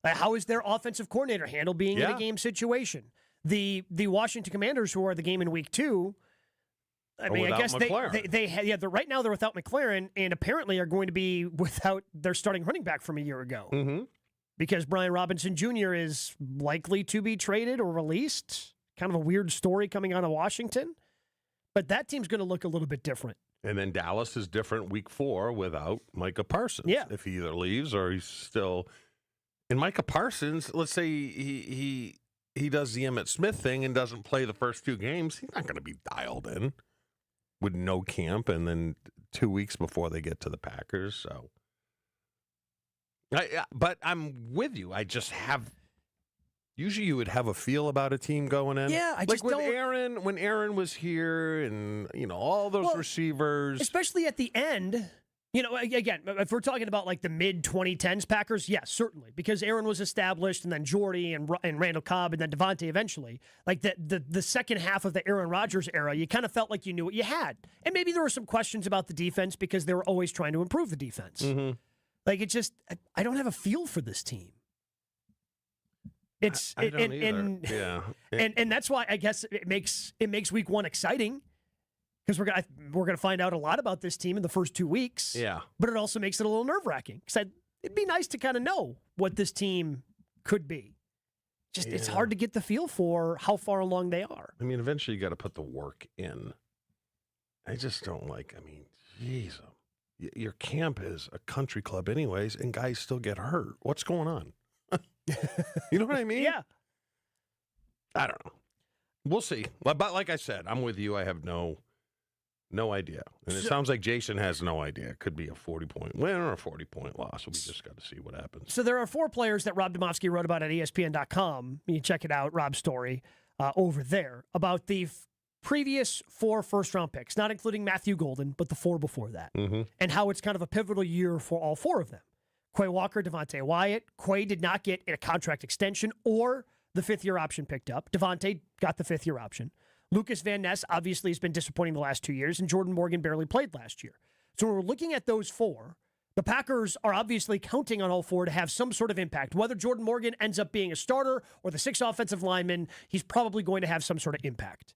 How is their offensive coordinator handle being in a game situation? The Washington Commanders, who are the game in week 2, I mean, I guess right now they're without McLaren, and apparently are going to be without their starting running back from a year ago. Because Brian Robinson Jr. is likely to be traded or released. Kind of a weird story coming out of Washington. But that team's going to look a little bit different. And then Dallas is different week 4 without Micah Parsons. Yeah. If he either leaves or he's still. And Micah Parsons, let's say he does the Emmitt Smith thing and doesn't play the first 2 games, he's not going to be dialed in with no camp and then 2 weeks before they get to the Packers. So, but I'm with you. I just have. Usually you would have a feel about a team going in. Yeah, I just like don't. When Aaron was here and, all those receivers. Especially at the end, again, if we're talking about like the mid-2010s Packers, yes, certainly. Because Aaron was established and then Jordy and Randall Cobb and then Devontae eventually. Like the second half of the Aaron Rodgers era, you kind of felt like you knew what you had. And maybe there were some questions about the defense because they were always trying to improve the defense. Like it just, I don't have a feel for this team. I don't either. Yeah. And that's why I guess it makes week 1 exciting, because we're gonna find out a lot about this team in the first 2 weeks. Yeah. But it also makes it a little nerve-wracking, because it'd be nice to kind of know what this team could be. Just it's hard to get the feel for how far along they are. I mean, eventually you got to put the work in. I just don't like. I mean, geez, your camp is a country club anyways, and guys still get hurt. What's going on? You know what I mean? Yeah. I don't know. We'll see. But like I said, I'm with you. I have no idea. And it sounds like Jason has no idea. It could be a 40-point win or a 40-point loss. We just got to see what happens. So there are 4 players that Rob Demovsky wrote about at ESPN.com. You can check it out, Rob's story over there, about the previous 4 first-round picks, not including Matthew Golden, but the 4 before that, and how it's kind of a pivotal year for all 4 of them. Quay Walker, Devontae Wyatt. Quay did not get a contract extension or the 5th-year option picked up. Devontae got the 5th-year option. Lucas Van Ness obviously has been disappointing the last 2 years, and Jordan Morgan barely played last year. So when we're looking at those 4, the Packers are obviously counting on all 4 to have some sort of impact. Whether Jordan Morgan ends up being a starter or the 6th offensive lineman, he's probably going to have some sort of impact.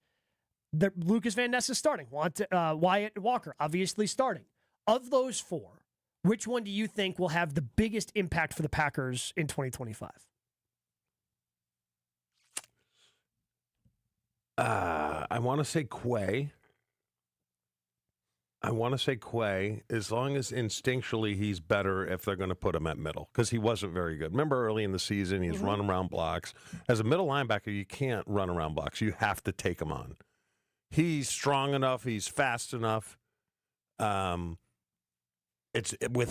Lucas Van Ness is starting. Wyatt and Walker obviously starting. Of those 4, which one do you think will have the biggest impact for the Packers in 2025? I want to say Quay. I want to say Quay, as long as instinctually he's better if they're going to put him at middle, because he wasn't very good. Remember early in the season, he's running around blocks. As a middle linebacker, you can't run around blocks. You have to take him on. He's strong enough. He's fast enough. With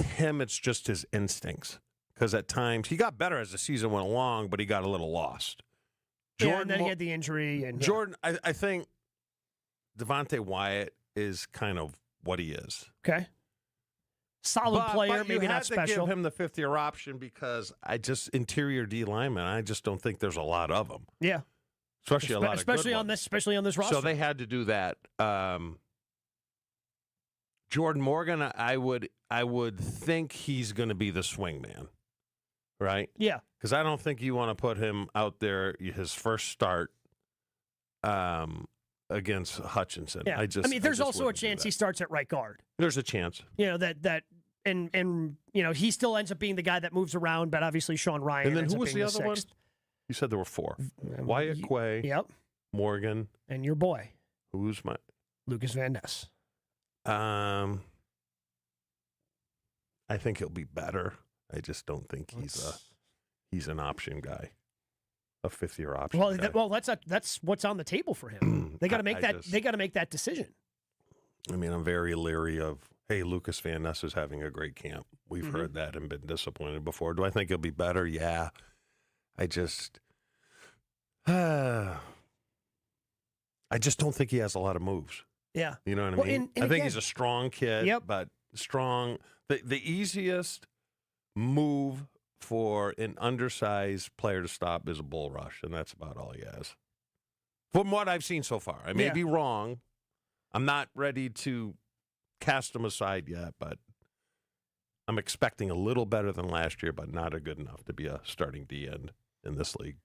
him, it's just his instincts. Because at times, he got better as the season went along, but he got a little lost. Jordan, and then he had the injury. And Jordan, I think Devontae Wyatt is kind of what he is. Okay. Solid player, but maybe you not had special. to give him the fifth-year option because interior D linemen, I just don't think there's a lot of them. Yeah. Especially a lot of especially good on ones. especially on this roster. So they had to do that. Jordan Morgan, I would think he's going to be the swing man, right? Yeah. Because I don't think you want to put him out there his first start against Hutchinson. Yeah. There's also a chance he starts at right guard. There's a chance. And he still ends up being the guy that moves around, but obviously Sean Ryan. And then ends who up was being the other one? sixth. You said there were four. Wyatt Quay. Yep. Morgan. And your boy. Who's my? Lucas Van Ness. I think he'll be better. I just don't think he's an option guy, a fifth-year option. Well, that's what's on the table for him. They got to make they got to make that decision. I mean, I'm very leery of. Hey, Lucas Van Ness is having a great camp. We've heard that and been disappointed before. Do I think he'll be better? Yeah. I just don't think he has a lot of moves. Yeah. You know what I mean? I think he's a strong kid, but strong. The easiest move for an undersized player to stop is a bull rush, and that's about all he has. From what I've seen so far. I may be wrong. I'm not ready to cast him aside yet, but I'm expecting a little better than last year, but not good enough to be a starting D end in this league.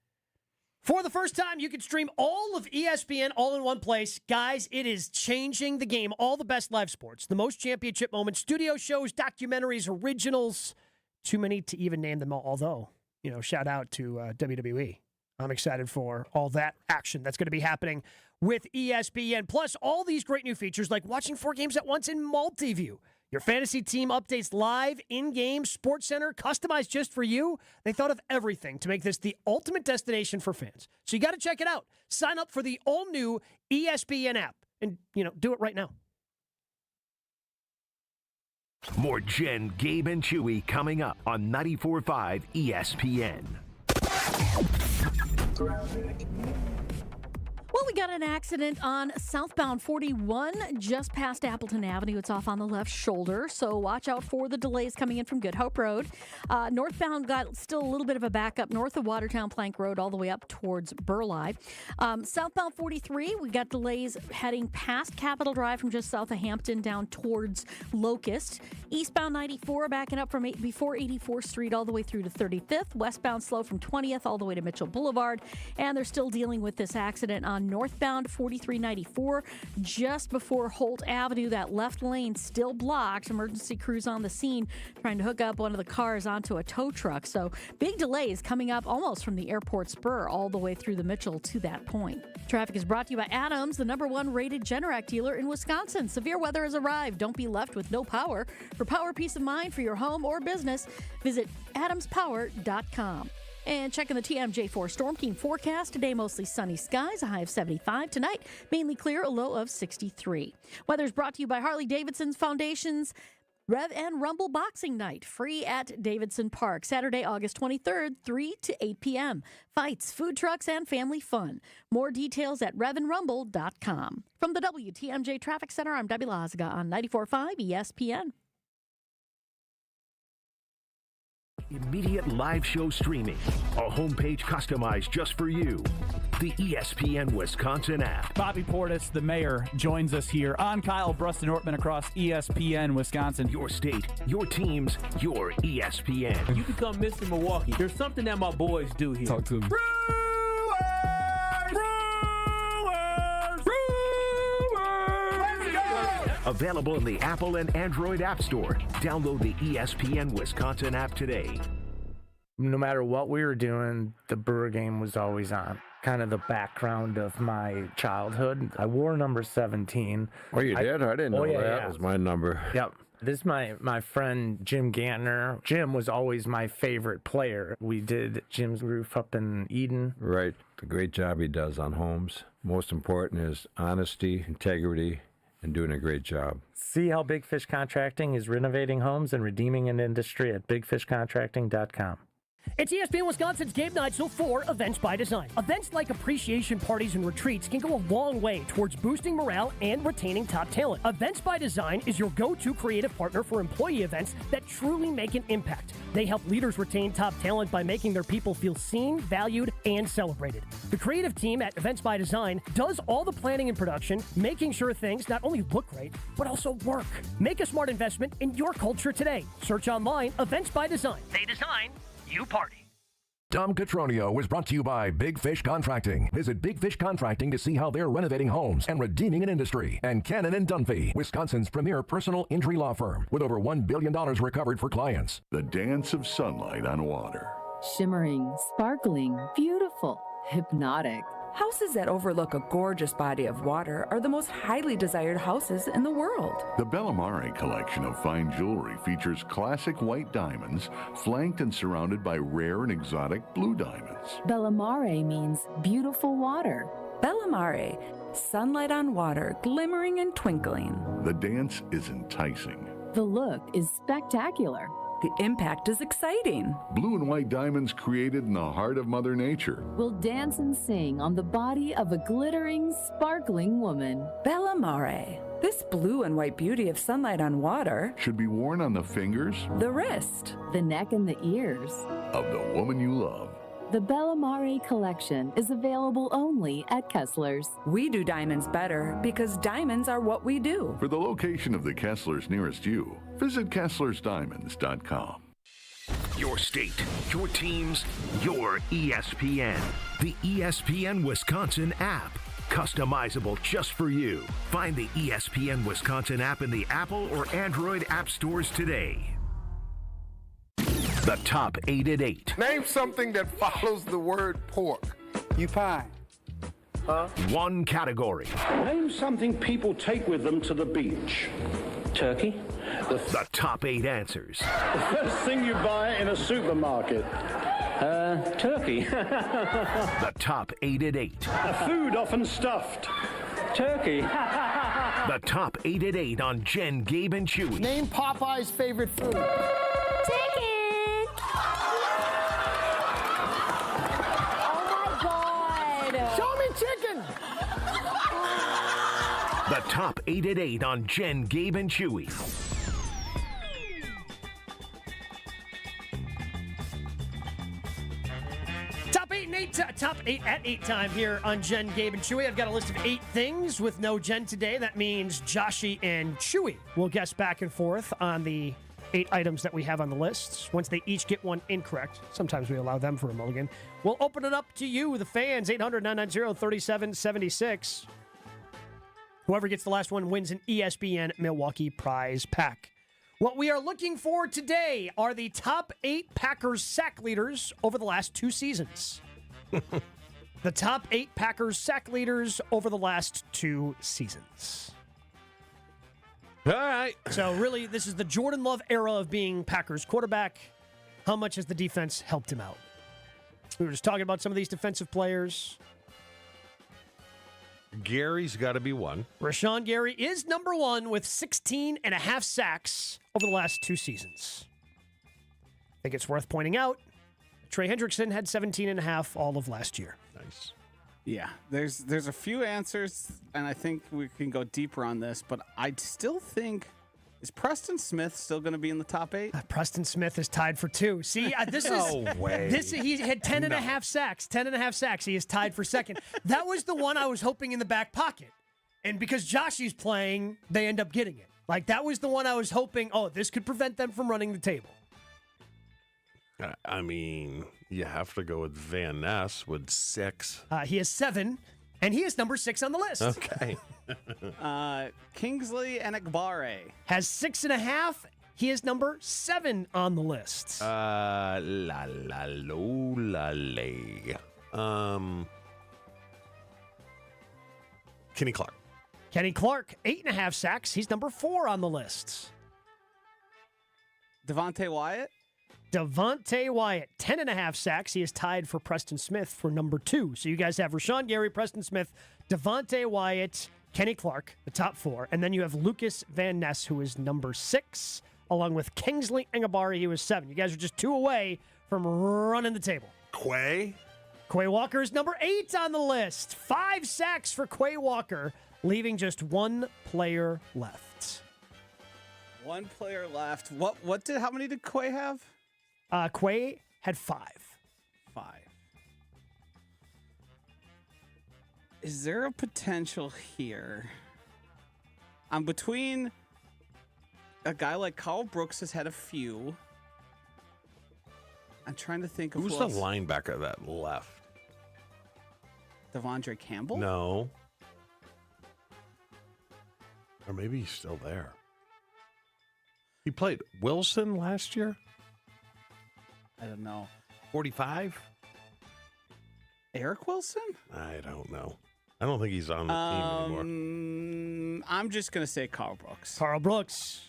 For the first time, you can stream all of ESPN all in one place. Guys, it is changing the game. All the best live sports, the most championship moments, studio shows, documentaries, originals. Too many to even name them all, although, shout out to WWE. I'm excited for all that action that's going to be happening with ESPN. Plus, all these great new features like watching 4 games at once in multi-view. Your fantasy team updates live, in-game, SportsCenter, customized just for you. They thought of everything to make this the ultimate destination for fans. So you got to check it out. Sign up for the all-new ESPN app and, do it right now. More Jen, Gabe, and Chewy coming up on 94.5 ESPN. Well, we got an accident on southbound 41 just past Appleton Avenue. It's off on the left shoulder, so watch out for the delays coming in from Good Hope Road. Northbound got still a little bit of a backup north of Watertown Plank Road all the way up towards Burleigh. Southbound 43, we got delays heading past Capitol Drive from just south of Hampton down towards Locust. Eastbound 94 backing up from before 84th Street all the way through to 35th. Westbound slow from 20th all the way to Mitchell Boulevard. And they're still dealing with this accident on northbound 4394 just before Holt Avenue. That left lane still blocked. Emergency crews on the scene trying to hook up one of the cars onto a tow truck. So big delays coming up almost from the airport spur all the way through the Mitchell to that point. Traffic is brought to you by Adams, the #1 rated Generac dealer in Wisconsin. Severe weather has arrived. Don't be left with no power. For power peace of mind for your home or business, visit adamspower.com. And checking the TMJ4 Storm Team forecast. Today, mostly sunny skies, a high of 75. Tonight, mainly clear, a low of 63. Weather's brought to you by Harley-Davidson's Foundation's Rev and Rumble Boxing Night, free at Davidson Park. Saturday, August 23rd, 3 to 8 p.m. Fights, food trucks, and family fun. More details at revandrumble.com. From the WTMJ Traffic Center, I'm Debbie Lazaga on 94.5 ESPN. Immediate live show streaming. A homepage customized just for you. The ESPN Wisconsin app. Bobby Portis, the mayor, joins us here on Kyle Bruston Ortman across ESPN Wisconsin. Your state, your teams, your ESPN. You become Mr. Milwaukee. There's something that my boys do here. Talk to me. Available in the Apple and Android App Store. Download the ESPN Wisconsin app today. No matter what we were doing, the Brewer game was always on. kind of the background of my childhood. I wore number 17. Oh, you did? I didn't know that was my number. Yep. This is my friend Jim Gantner. Jim was always my favorite player. We did Jim's roof up in Eden. Right. The great job he does on homes. Most important is honesty, integrity, and doing a great job. See how Big Fish Contracting is renovating homes and redeeming an industry at bigfishcontracting.com. It's ESPN Wisconsin's Game Night, so for Events by Design. Events like appreciation parties and retreats can go a long way towards boosting morale and retaining top talent. Events by Design is your go-to creative partner for employee events that truly make an impact. They help leaders retain top talent by making their people feel seen, valued, and celebrated. The creative team at Events by Design does all the planning and production, making sure things not only look great, but also work. Make a smart investment in your culture today. Search online, Events by Design. They design, you party. Tom Catronio was brought to you by Big Fish Contracting. Visit Big Fish Contracting to see how they're renovating homes and redeeming an industry. And Cannon and Dunphy, Wisconsin's premier personal injury law firm, with over $1 billion recovered for clients. The dance of sunlight on water. Shimmering, sparkling, beautiful, hypnotic. Houses that overlook a gorgeous body of water are the most highly desired houses in the world. The Bellamare collection of fine jewelry features classic white diamonds, flanked and surrounded by rare and exotic blue diamonds. Bellamare means beautiful water. Bellamare, sunlight on water, glimmering and twinkling. The dance is enticing. The look is spectacular. The impact is exciting. Blue and white diamonds created in the heart of Mother Nature will dance and sing on the body of a glittering, sparkling woman. Bellamare. This blue and white beauty of sunlight on water should be worn on the fingers, the wrist, the neck, and the ears of the woman you love. The Bellamare collection is available only at Kessler's. We do diamonds better because diamonds are what we do. For the location of the Kessler's nearest you, visit KesslersDiamonds.com. Your state, your teams, your ESPN. The ESPN Wisconsin app. Customizable just for you. Find the ESPN Wisconsin app in the Apple or Android app stores today. The top 8 at 8. Name something that follows the word pork. You pie. Huh? One category. Name something people take with them to the beach. Turkey. The top 8 answers. The first thing you buy in a supermarket. Turkey. The top 8 at 8. A food often stuffed. Turkey. The top 8 at 8 on Jen, Gabe, and Chewy. Name Popeye's favorite food. Chicken. Show me chicken! The top 8 at 8 on Jen, Gabe, and Chewy. Top 8 at 8 time here on Jen, Gabe, and Chewy. I've got a list of 8 things with no Jen today. That means Joshy and Chewy will guess back and forth on the 8 items that we have on the list. Once they each get one incorrect, sometimes we allow them for a mulligan, we'll open it up to you, the fans. 800-990-3776. Whoever gets the last one wins an ESPN Milwaukee prize pack. What we are looking for today are the top 8 Packers sack leaders over the last 2 seasons. The top 8 Packers sack leaders over the last 2 seasons. All right. So really, this is the Jordan Love era of being Packers quarterback. How much has the defense helped him out? We were just talking about some of these defensive players. Gary's got to be one. Rashawn Gary is number 1 with 16 and a half sacks over the last 2 seasons. I think it's worth pointing out, Trey Hendrickson had 17 and a half all of last year. Nice. Yeah, there's a few answers, and I think we can go deeper on this, but I still think, is Preston Smith still going to be in the top 8? Preston Smith is tied for 2. See, this no way. He had 10 and a half sacks. 10 and a half sacks. He is tied for second. That was the one I was hoping in the back pocket. And because Joshy's playing, they end up getting it. Like, that was the one I was hoping, this could prevent them from running the table. I mean, you have to go with Van Ness with 6. He has 7, and he is number 6 on the list. Okay. Kingsley Enagbare has 6.5. He is number 7 on the list. Kenny Clark. Kenny Clark, 8.5 sacks. He's number 4 on the list. Devontae Wyatt? Devontae Wyatt, 10.5 sacks. He is tied for Preston Smith for number 2. So you guys have Rashawn Gary, Preston Smith, Devontae Wyatt, Kenny Clark, the top 4. And then you have Lucas Van Ness, who is number 6, along with Kingsley Enagbare, he was 7. You guys are just 2 away from running the table. Quay Walker is number 8 on the list. 5 sacks for Quay Walker, leaving just 1 player left. 1 player left. How many did Quay have? Quay had 5. 5. Is there a potential here? I'm between a guy like Carl Brooks has had a few. I'm trying to think of who's the linebacker that left. Devondre Campbell? No. Or maybe he's still there. He played Wilson last year? I don't know. 45? Eric Wilson? I don't know. I don't think he's on the team anymore. I'm just going to say Carl Brooks. Carl Brooks,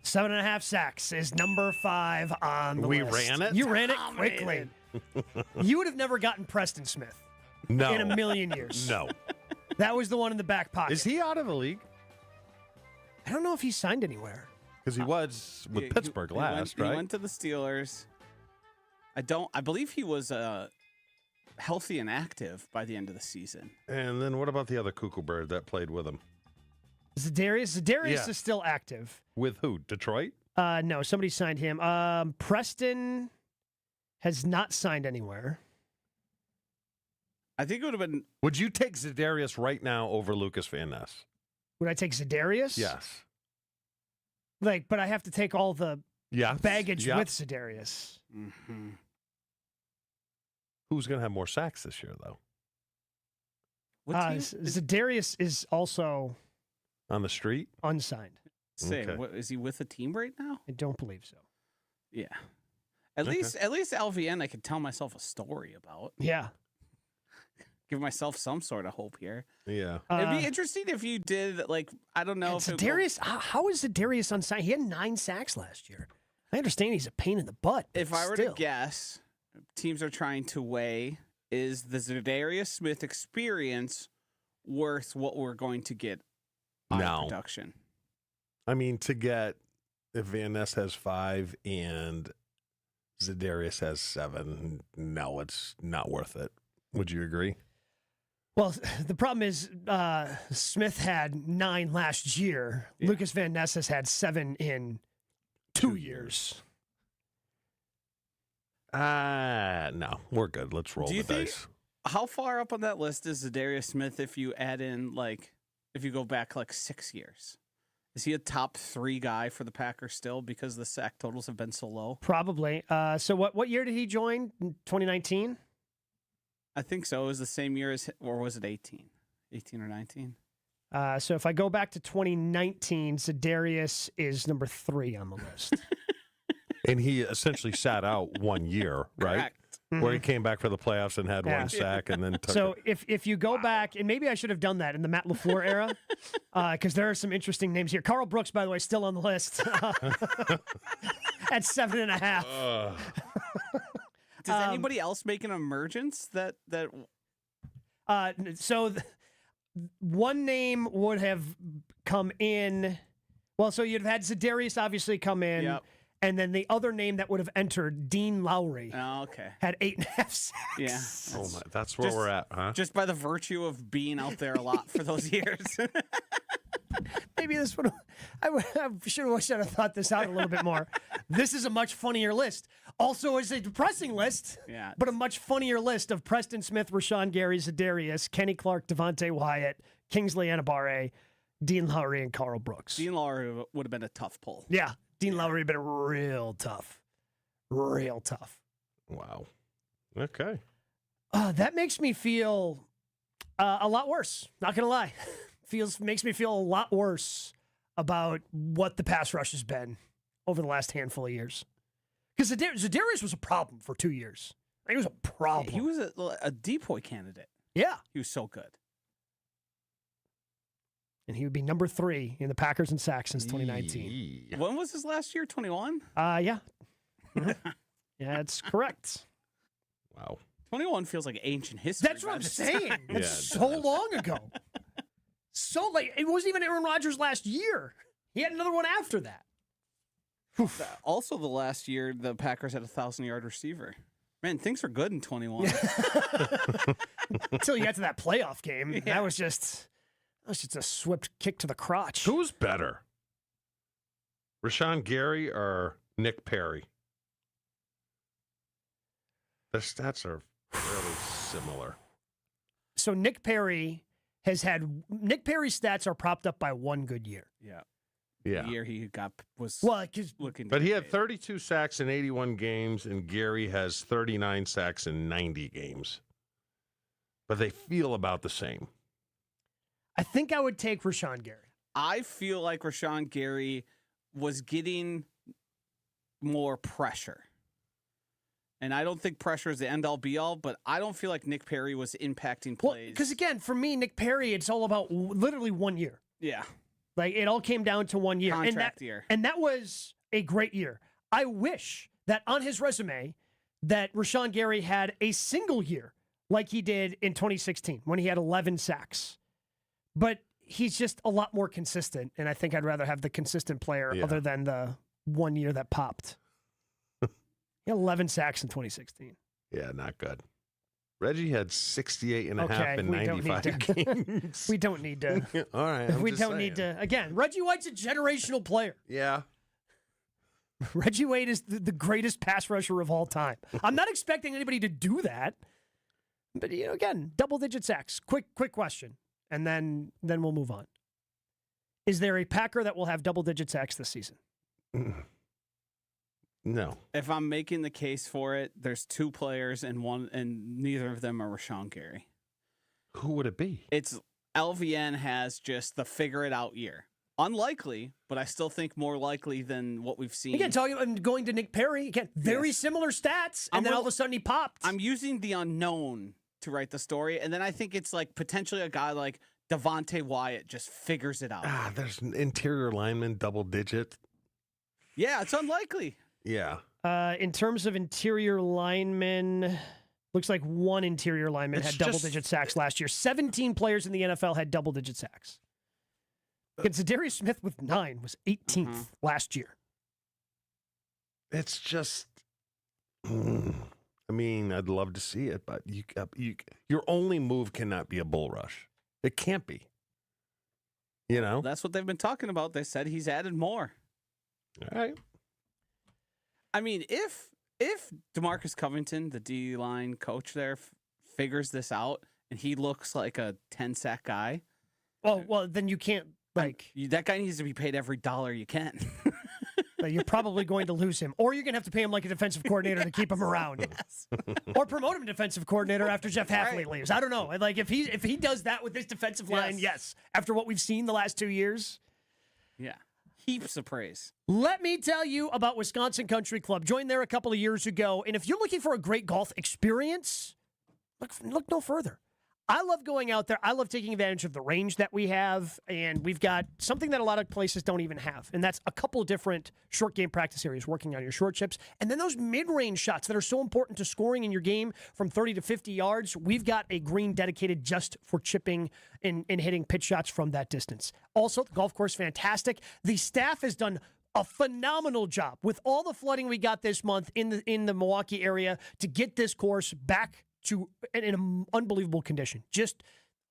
7.5 sacks, is number 5 on the list. We ran it? You ran it quickly. You would have never gotten Preston Smith. No. In a million years. No. That was the one in the back pocket. Is he out of the league? I don't know if he signed anywhere. Because he was with Pittsburgh last, right? He went to the Steelers. I believe he was healthy and active by the end of the season. And then what about the other cuckoo bird that played with him? Zadarius is still active. With who? Detroit? No, somebody signed him. Preston has not signed anywhere. I think it would have been... Would you take Zadarius right now over Lucas Van Ness? Would I take Zadarius? Yes. But I have to take all the baggage Yep. with Zadarius. Mm-hmm. Who's going to have more sacks this year, though? Zadarius is also... On the street? Unsigned. Is he with a team right now? I don't believe so. Yeah. At least LVN I could tell myself a story about. Yeah. Give myself some sort of hope here. Yeah. It'd be interesting if you did, I don't know. Zadarius, how is Zadarius unsigned? He had 9 sacks last year. I understand he's a pain in the butt. If I were to guess, teams are trying to weigh, is the Zadarius Smith experience worth what we're going to get on production? I mean, to get, if Van Ness has 5 and Zadarius has 7, no, it's not worth it. Would you agree? Well, the problem is Smith had 9 last year. Yeah. Lucas Van Ness has had 7 in 2 years. No, we're good. Let's roll the dice. How far up on that list is Zadarius Smith if you add in, if you go back 6 years? Is he a top 3 guy for the Packers still because the sack totals have been so low? Probably. So what year did he join? 2019? I think so. It was the same year or was it 18? 18 or 19? So if I go back to 2019, Zadarius is number 3 on the list. And he essentially sat out 1 year, right? Correct. Where he came back for the playoffs and had 1 sack and then took So if you go back, and maybe I should have done that in the Matt LaFleur era, because there are some interesting names here. Carl Brooks, by the way, still on the list at 7.5. Does anybody else make an emergence that one name would have come in. Well, so you'd have had Zadarius obviously come in. Yep. And then the other name that would have entered, Dean Lowry, had 8.5 sacks. Yeah. Oh my, that's where we're at, huh? Just by the virtue of being out there a lot for those years. Maybe this would I should have thought this out a little bit more. This is a much funnier list. Also, it's a depressing list, but a much funnier list of Preston Smith, Rashawn Gary, Zadarius, Kenny Clark, Devontae Wyatt, Kingsley Enagbare, Dean Lowry, and Carl Brooks. Dean Lowry would have been a tough pull. Yeah. Dean Lowry had been real tough. Real tough. Wow. Okay. That makes me feel a lot worse. Not going to lie. Makes me feel a lot worse about what the pass rush has been over the last handful of years. Because Zadarius was a problem for 2 years. He was a problem. He was a decoy candidate. Yeah. He was so good. and he would be number 3 in the Packers and sacks since 2019. When was his last year? 21? Yeah. Mhm. Yeah, that's correct. Wow. 21 feels like ancient history. That's what I'm by this saying. time. It's so long ago. So like it wasn't even Aaron Rodgers last year. He had another one after that. Also, the last year the Packers had a 1,000-yard receiver. Man, things were good in 21. Until you got to that playoff game, that was just a swift kick to the crotch. Who's better, Rashawn Gary or Nick Perry? Their stats are fairly similar. So Nick Perry's stats are propped up by one good year. Yeah. Yeah. The year he was looking. But he had 32 sacks in 81 games, and Gary has 39 sacks in 90 games. But they feel about the same. I think I would take Rashawn Gary. I feel like Rashawn Gary was getting more pressure. And I don't think pressure is the end-all, be-all, but I don't feel like Nick Perry was impacting plays. Because, again, for me, Nick Perry, it's all about literally 1 year. Yeah. Like, it all came down to 1 year. Contract year. And that was a great year. I wish that on his resume that Rashawn Gary had a single year like he did in 2016 when he had 11 sacks. But he's just a lot more consistent, and I think I'd rather have the consistent player other than the 1 year that popped. He had 11 sacks in 2016. Yeah, not good. Reggie had 68 and a half in 95 games. We don't need to. All right. We don't need to. Again, Reggie White's a generational player. Yeah. Reggie White is the greatest pass rusher of all time. I'm not expecting anybody to do that. But, again, double-digit sacks. Quick question, and then we'll move on. Is there a Packer that will have double-digit sacks this season? No. If I'm making the case for it, there's 2 players and neither of them are Rashawn Gary. Who would it be? It's LVN has just the figure it out year. Unlikely, but I still think more likely than what we've seen. Again, going to Nick Perry, again, very similar stats, and then all of a sudden he popped. I'm using the unknown to write the story, and then I think it's like potentially a guy like Devontae Wyatt just figures it out. There's an interior lineman double-digit. Yeah, it's unlikely. Yeah. In terms of interior linemen, looks like one interior lineman had double-digit sacks last year. 17 players in the NFL had double-digit sacks. Darius Smith with 9 was 18th last year. It's just, I mean, I'd love to see it, but your only move cannot be a bull rush. It can't be. That's what they've been talking about. They said he's added more. All right. I mean, if DeMarcus Covington, the D-line coach there, figures this out and he looks like a 10-sack guy. Well, then you can't, that guy needs to be paid every dollar you can. You're probably going to lose him. Or you're going to have to pay him like a defensive coordinator to keep him around. Yes. Or promote him defensive coordinator after Jeff Hafley leaves. I don't know. Like, if he does that with this defensive line, yes. After what we've seen the last 2 years. Yeah. Heaps of praise. Let me tell you about Wisconsin Country Club. Joined there a couple of years ago. And if you're looking for a great golf experience, look no further. I love going out there. I love taking advantage of the range that we have. And we've got something that a lot of places don't even have. And that's a couple of different short game practice areas, working on your short chips. And then those mid-range shots that are so important to scoring in your game from 30 to 50 yards. We've got a green dedicated just for chipping and hitting pitch shots from that distance. Also, the golf course, fantastic. The staff has done a phenomenal job with all the flooding we got this month in the Milwaukee area to get this course back to in an unbelievable condition. Just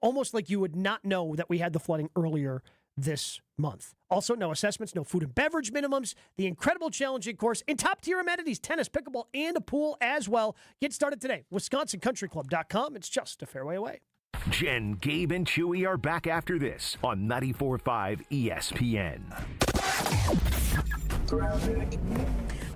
almost like you would not know that we had the flooding earlier this month. Also, no assessments, no food and beverage minimums, the incredible challenging course, and top-tier amenities, tennis, pickleball, and a pool as well. Get started today. WisconsinCountryClub.com. It's just a fairway away. Jen, Gabe, and Chewy are back after this on 94.5 ESPN.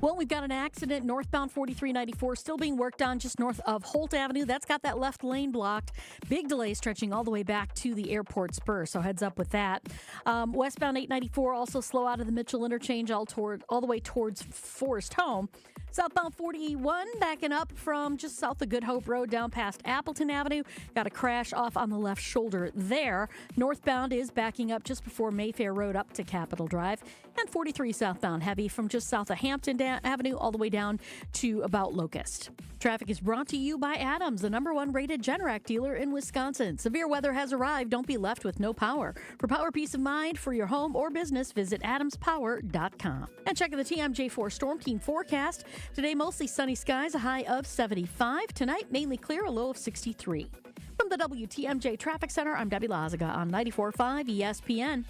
Well, we've got an accident northbound 4394 still being worked on just north of Holt Avenue. That's got that left lane blocked. Big delay stretching all the way back to the airport spur, so heads up with that. Westbound 894 also slow out of the Mitchell interchange all the way towards Forest Home. Southbound 41 backing up from just south of Good Hope Road down past Appleton Avenue. Got a crash off on the left shoulder there. Northbound is backing up just before Mayfair Road up to Capitol Drive. And 43 southbound heavy from just south of Hampton Avenue all the way down to about Locust. Traffic is brought to you by Adams, the #1 rated Generac dealer in Wisconsin. Severe weather has arrived. Don't be left with no power. For power peace of mind for your home or business, visit adamspower.com. And check the TMJ4 Storm Team forecast. Today, mostly sunny skies, a high of 75. Tonight, mainly clear, a low of 63. From the WTMJ Traffic Center, I'm Debbie Lazaga on 94.5 ESPN.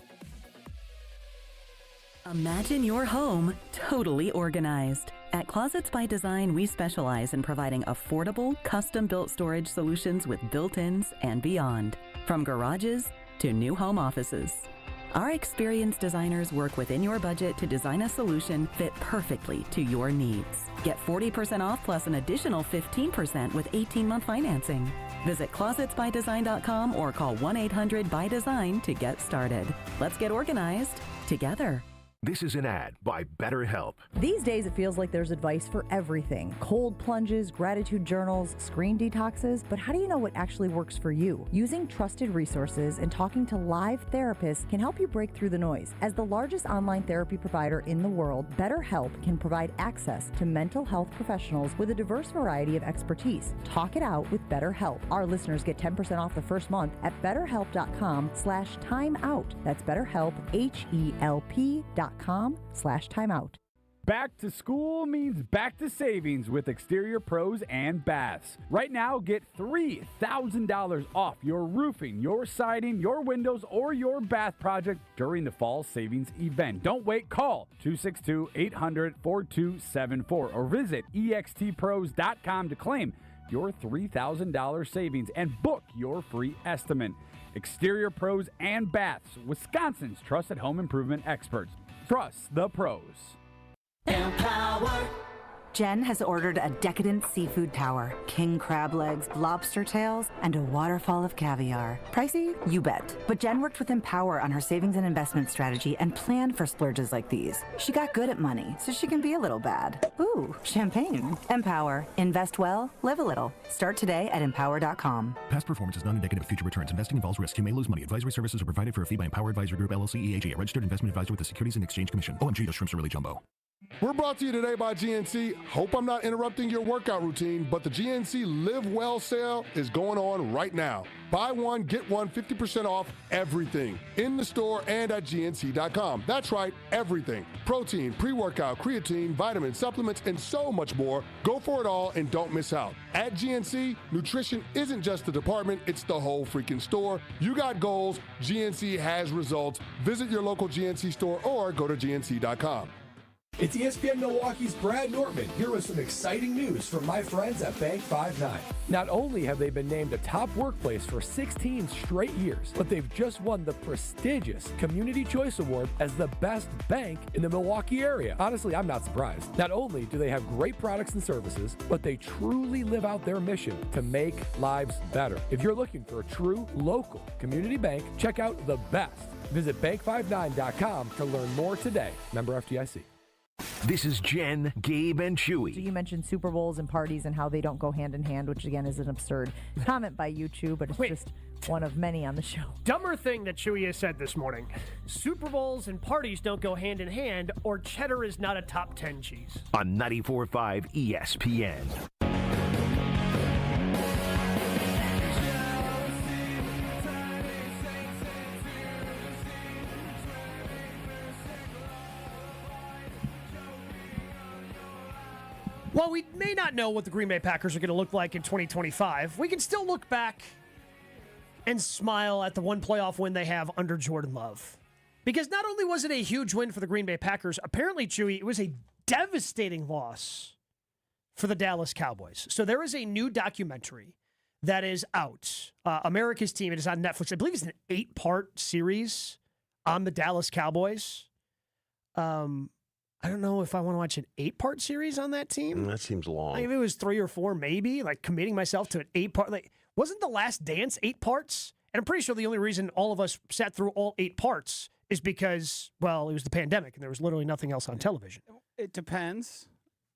Imagine your home totally organized. At Closets by Design, we specialize in providing affordable, custom-built storage solutions with built-ins and beyond. From garages to new home offices. Our experienced designers work within your budget to design a solution fit perfectly to your needs. Get 40% off plus an additional 15% with 18-month financing. Visit closetsbydesign.com or call 1-800-BY-DESIGN to get started. Let's get organized together. This is an ad by BetterHelp. These days, it feels like there's advice for everything. Cold plunges, gratitude journals, screen detoxes. But how do you know what actually works for you? Using trusted resources and talking to live therapists can help you break through the noise. As the largest online therapy provider in the world, BetterHelp can provide access to mental health professionals with a diverse variety of expertise. Talk it out with BetterHelp. Our listeners get 10% off the first month at BetterHelp.com/timeout. That's BetterHelp, HELP.com/timeout. Back to school means back to savings with Exterior Pros and Baths. Right now, get $3,000 off your roofing, your siding, your windows, or your bath project during the fall savings event. Don't wait. Call 262-800-4274 or visit extpros.com to claim your $3,000 savings and book your free estimate. Exterior Pros and Baths, Wisconsin's trusted home improvement experts. Trust the pros. Empower. Jen has ordered a decadent seafood tower, king crab legs, lobster tails, and a waterfall of caviar. Pricey? You bet. But Jen worked with Empower on her savings and investment strategy and planned for splurges like these. She got good at money, so she can be a little bad. Ooh, champagne. Empower. Invest well, live a little. Start today at empower.com. Past performance is not indicative of future returns. Investing involves risk. You may lose money. Advisory services are provided for a fee by Empower Advisory Group, LLC, EAG, a registered investment advisor with the Securities and Exchange Commission. OMG, those shrimps are really jumbo. We're brought to you today by GNC. Hope I'm not interrupting your workout routine, but the GNC Live Well sale is going on right now. Buy one, get one, 50% off everything in the store and at GNC.com. That's right, everything. Protein, pre-workout, creatine, vitamins, supplements, and so much more. Go for it all and don't miss out. At GNC, nutrition isn't just the department, it's the whole freaking store. You got goals, GNC has results. Visit your local GNC store or go to GNC.com. It's ESPN Milwaukee's Brad Nortman here with some exciting news from my friends at Bank 5-9. Not only have they been named a top workplace for 16 straight years, but they've just won the prestigious Community Choice Award as the best bank in the Milwaukee area. Honestly, I'm not surprised. Not only do they have great products and services, but they truly live out their mission to make lives better. If you're looking for a true local community bank, check out the best. Visit bank59.com to learn more today. Member FDIC. This is Jen, Gabe, and Chewy. So you mentioned Super Bowls and parties and how they don't go hand in hand, which again is an absurd comment by you two, but it's just one of many on the show. Dumber thing that Chewy has said this morning. Super Bowls and parties don't go hand in hand, or cheddar is not a top 10 cheese. On 94.5 ESPN. While we may not know what the Green Bay Packers are going to look like in 2025, we can still look back and smile at the one playoff win they have under Jordan Love. Because not only was it a huge win for the Green Bay Packers, apparently, Chewy, it was a devastating loss for the Dallas Cowboys. So there is a new documentary that is out. America's Team. It is on Netflix. I believe it's an 8-part series on the Dallas Cowboys. I don't know if I want to watch an 8-part series on that team. That seems long. Like if it was 3 or 4, maybe, like committing myself to an 8-part. Like, wasn't The Last Dance 8 parts? And I'm pretty sure the only reason all of us sat through all 8 parts is because, well, it was the pandemic and there was literally nothing else on television. It depends.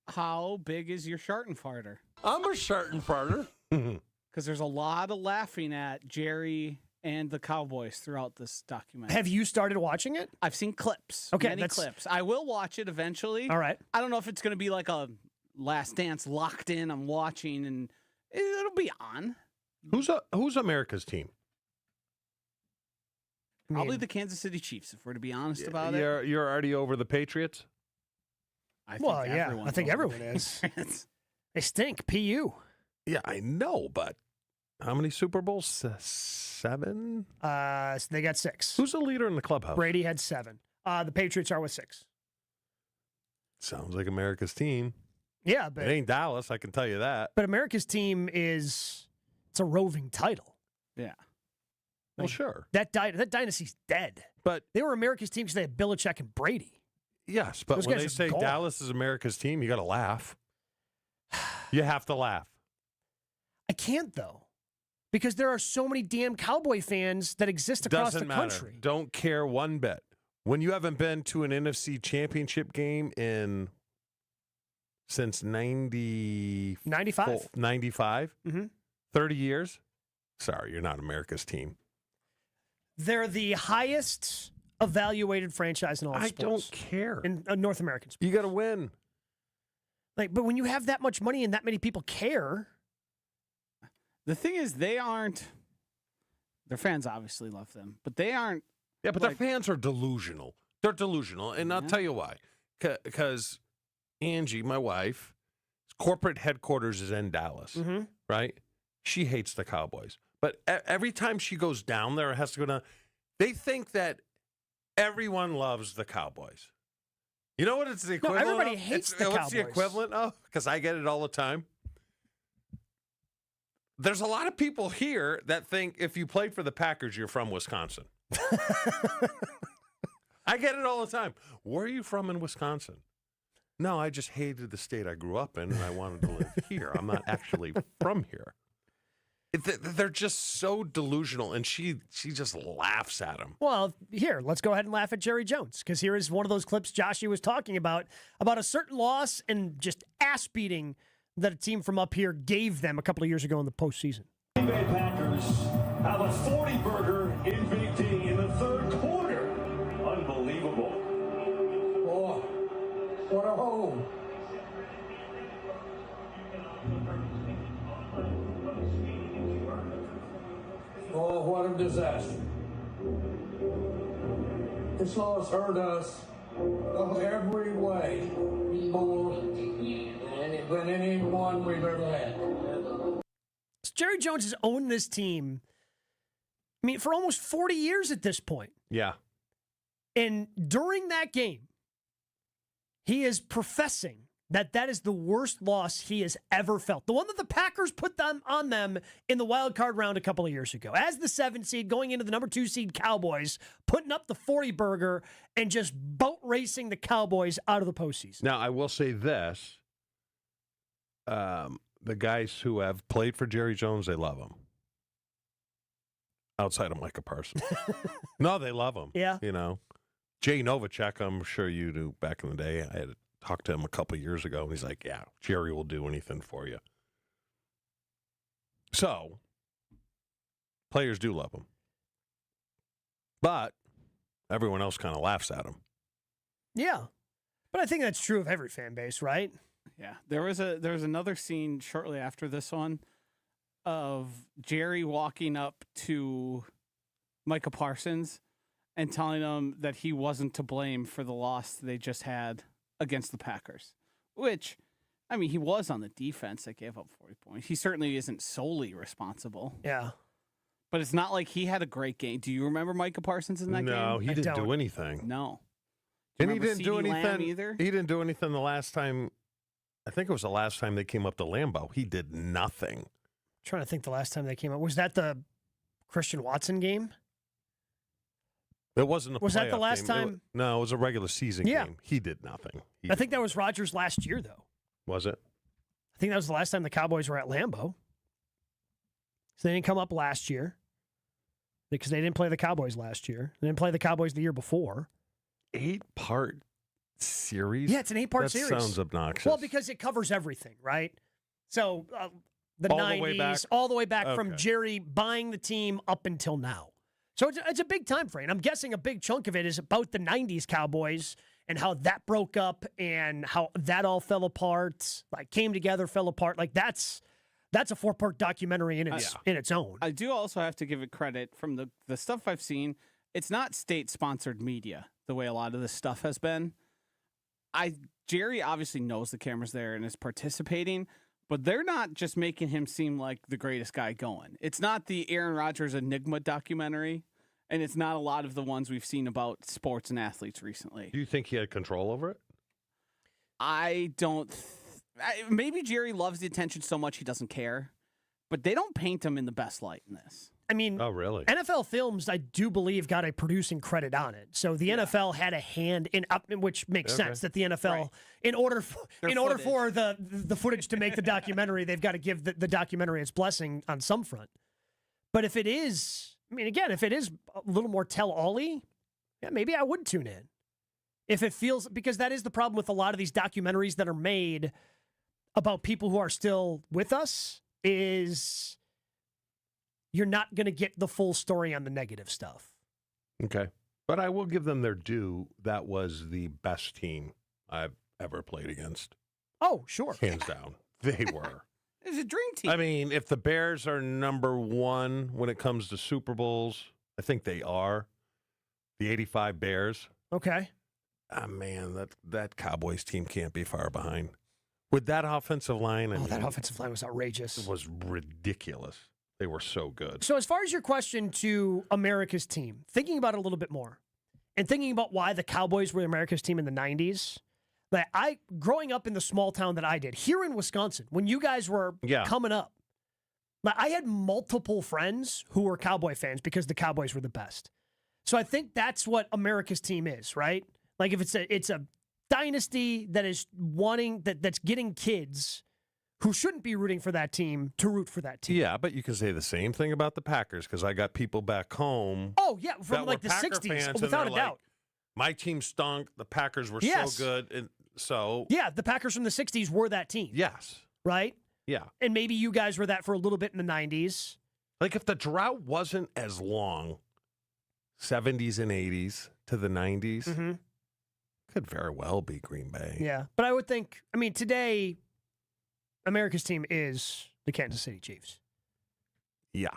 How big is your Shartenfarter? I'm a Shartenfarter. Because there's a lot of laughing at Jerry and the Cowboys throughout this document. Have you started watching it? I've seen clips. Okay, many clips. I will watch it eventually. All right. I don't know if it's going to be like a Last Dance locked in. I'm watching and it'll be on. Who's America's team? Probably the Kansas City Chiefs, if we're to be honest about it. You're already over the Patriots? I think everyone is. They stink. PU. Yeah, I know, but how many Super Bowls? 7? They got 6. Who's the leader in the clubhouse? Brady had 7. The Patriots are with 6. Sounds like America's team. Yeah, but it ain't Dallas, I can tell you that. But America's team it's a roving title. Yeah. Well, sure. That dynasty's dead. But they were America's team because they had Belichick and Brady. Yes, but Those when guys they are say gone. Dallas is America's team, you got to laugh. You have to laugh. I can't, though, because there are so many damn Cowboy fans that exist across Doesn't the matter. country. Don't care one bit. When you haven't been to an NFC championship game since 95? 95? 30 years? Sorry, you're not America's team. They're the highest evaluated franchise in all I sports. don't care. In North American sports. You got to win. But when you have that much money and that many people care. The thing is, their fans obviously love them, but they aren't. Yeah, but their fans are delusional. They're delusional. And I'll tell you why. Because Angie, my wife, corporate headquarters is in Dallas, right? She hates the Cowboys. But every time she goes down there, it has to go down. They think that everyone loves the Cowboys. You know what it's the equivalent everybody of? hates the Cowboys. What's the equivalent of? Because I get it all the time. There's a lot of people here that think if you played for the Packers, you're from Wisconsin. I get it all the time. Where are you from in Wisconsin? No, I just hated the state I grew up in, and I wanted to live here. I'm not actually from here. They're just so delusional, and she just laughs at them. Well, here, let's go ahead and laugh at Jerry Jones, because here is one of those clips Joshy was talking about a certain loss and just ass beating that a team from up here gave them a couple of years ago in the postseason. Green Bay Packers have a 40-burger in Big D in the third quarter. Unbelievable. Oh, what a hole. Oh, what a disaster. This loss hurt us every way more than any one we've ever had. So Jerry Jones has owned this team, for almost 40 years at this point. Yeah. And during that game, he is professing that is the worst loss he has ever felt. The one that the Packers put on them in the wild card round a couple of years ago. As the 7th seed, going into the number 2 seed Cowboys, putting up the 40-burger and just boat racing the Cowboys out of the postseason. Now, I will say this. The guys who have played for Jerry Jones, they love him. Outside of Micah Parsons. No, they love him. Yeah. Jay Novacek, I'm sure you knew back in the day. I had talked to him a couple of years ago, and he's like, yeah, Jerry will do anything for you. So, players do love him. But everyone else kind of laughs at him. Yeah. But I think that's true of every fan base, right? Yeah. There was another scene shortly after this one of Jerry walking up to Micah Parsons and telling him that he wasn't to blame for the loss they just had against the Packers, which, he was on the defense that gave up 40 points. He certainly isn't solely responsible. Yeah. But it's not like he had a great game. Do you remember Micah Parsons in that game? No, he didn't do anything. No. And he didn't do anything either? He didn't do anything the last time. I think it was the last time they came up to Lambeau. He did nothing. I'm trying to think the last time they came up. Was that the Christian Watson game? It wasn't a Was that the playoff last game. time? No, it was a regular season game. He did nothing. I think that was Rodgers last year, though. Was it? I think that was the last time the Cowboys were at Lambeau. So they didn't come up last year because they didn't play the Cowboys last year. They didn't play the Cowboys the year before. 8-part series? Yeah, it's an 8-part series. That sounds obnoxious. Well, because it covers everything, right? So the All the 90s, way back? all the way back from Okay. Jerry buying the team up until now. So it's a big time frame. I'm guessing a big chunk of it is about the 90s Cowboys and how that broke up and how that all fell apart, like came together, fell apart. Like that's a 4-part documentary in its own. I do also have to give it credit from the stuff I've seen. It's not state-sponsored media the way a lot of this stuff has been. Jerry obviously knows the camera's there and is participating, but they're not just making him seem like the greatest guy going. It's not the Aaron Rodgers Enigma documentary, and it's not a lot of the ones we've seen about sports and athletes recently. Do you think he had control over it? I don't. Maybe Jerry loves the attention so much he doesn't care, but they don't paint him in the best light in this. I mean, oh really? NFL Films, I do believe, got a producing credit on it. So the NFL had a hand in, which makes sense that the NFL, in order for the footage to make the documentary, they've got to give the documentary its blessing on some front. But if it is, I mean, again, if it is a little more tell-all-y, yeah, maybe I would tune in. If it feels, because that is the problem with a lot of these documentaries that are made about people who are still with us, is you're not going to get the full story on the negative stuff. Okay. But I will give them their due. That was the best team I've ever played against. Oh, sure. Hands down. They were. It's a dream team. I mean, if the Bears are number one when it comes to Super Bowls, I think they are. The 85 Bears. Okay. Ah, man, that Cowboys team can't be far behind. With that offensive line, that offensive line was outrageous. It was ridiculous. They were so good. So as far as your question to America's team, thinking about it a little bit more, and thinking about why the Cowboys were America's team in the 90s, that growing up in the small town that I did, here in Wisconsin, when you guys were coming up, I had multiple friends who were Cowboy fans because the Cowboys were the best. So I think that's what America's team is, right? Like if it's a dynasty that is that's getting kids who shouldn't be rooting for that team to root for that team. Yeah, but you can say the same thing about the Packers because I got people back home. Oh, yeah, from like the Packer 60s, fans, without a like, doubt. My team stunk. The Packers were Yes. so good. And so. Yeah, the Packers from the 60s were that team. Yes. Right? Yeah. And maybe you guys were that for a little bit in the 90s. Like if the drought wasn't as long, 70s and 80s to the 90s, could very well be Green Bay. Yeah. But I would think, I mean, today, America's team is the Kansas City Chiefs. Yeah.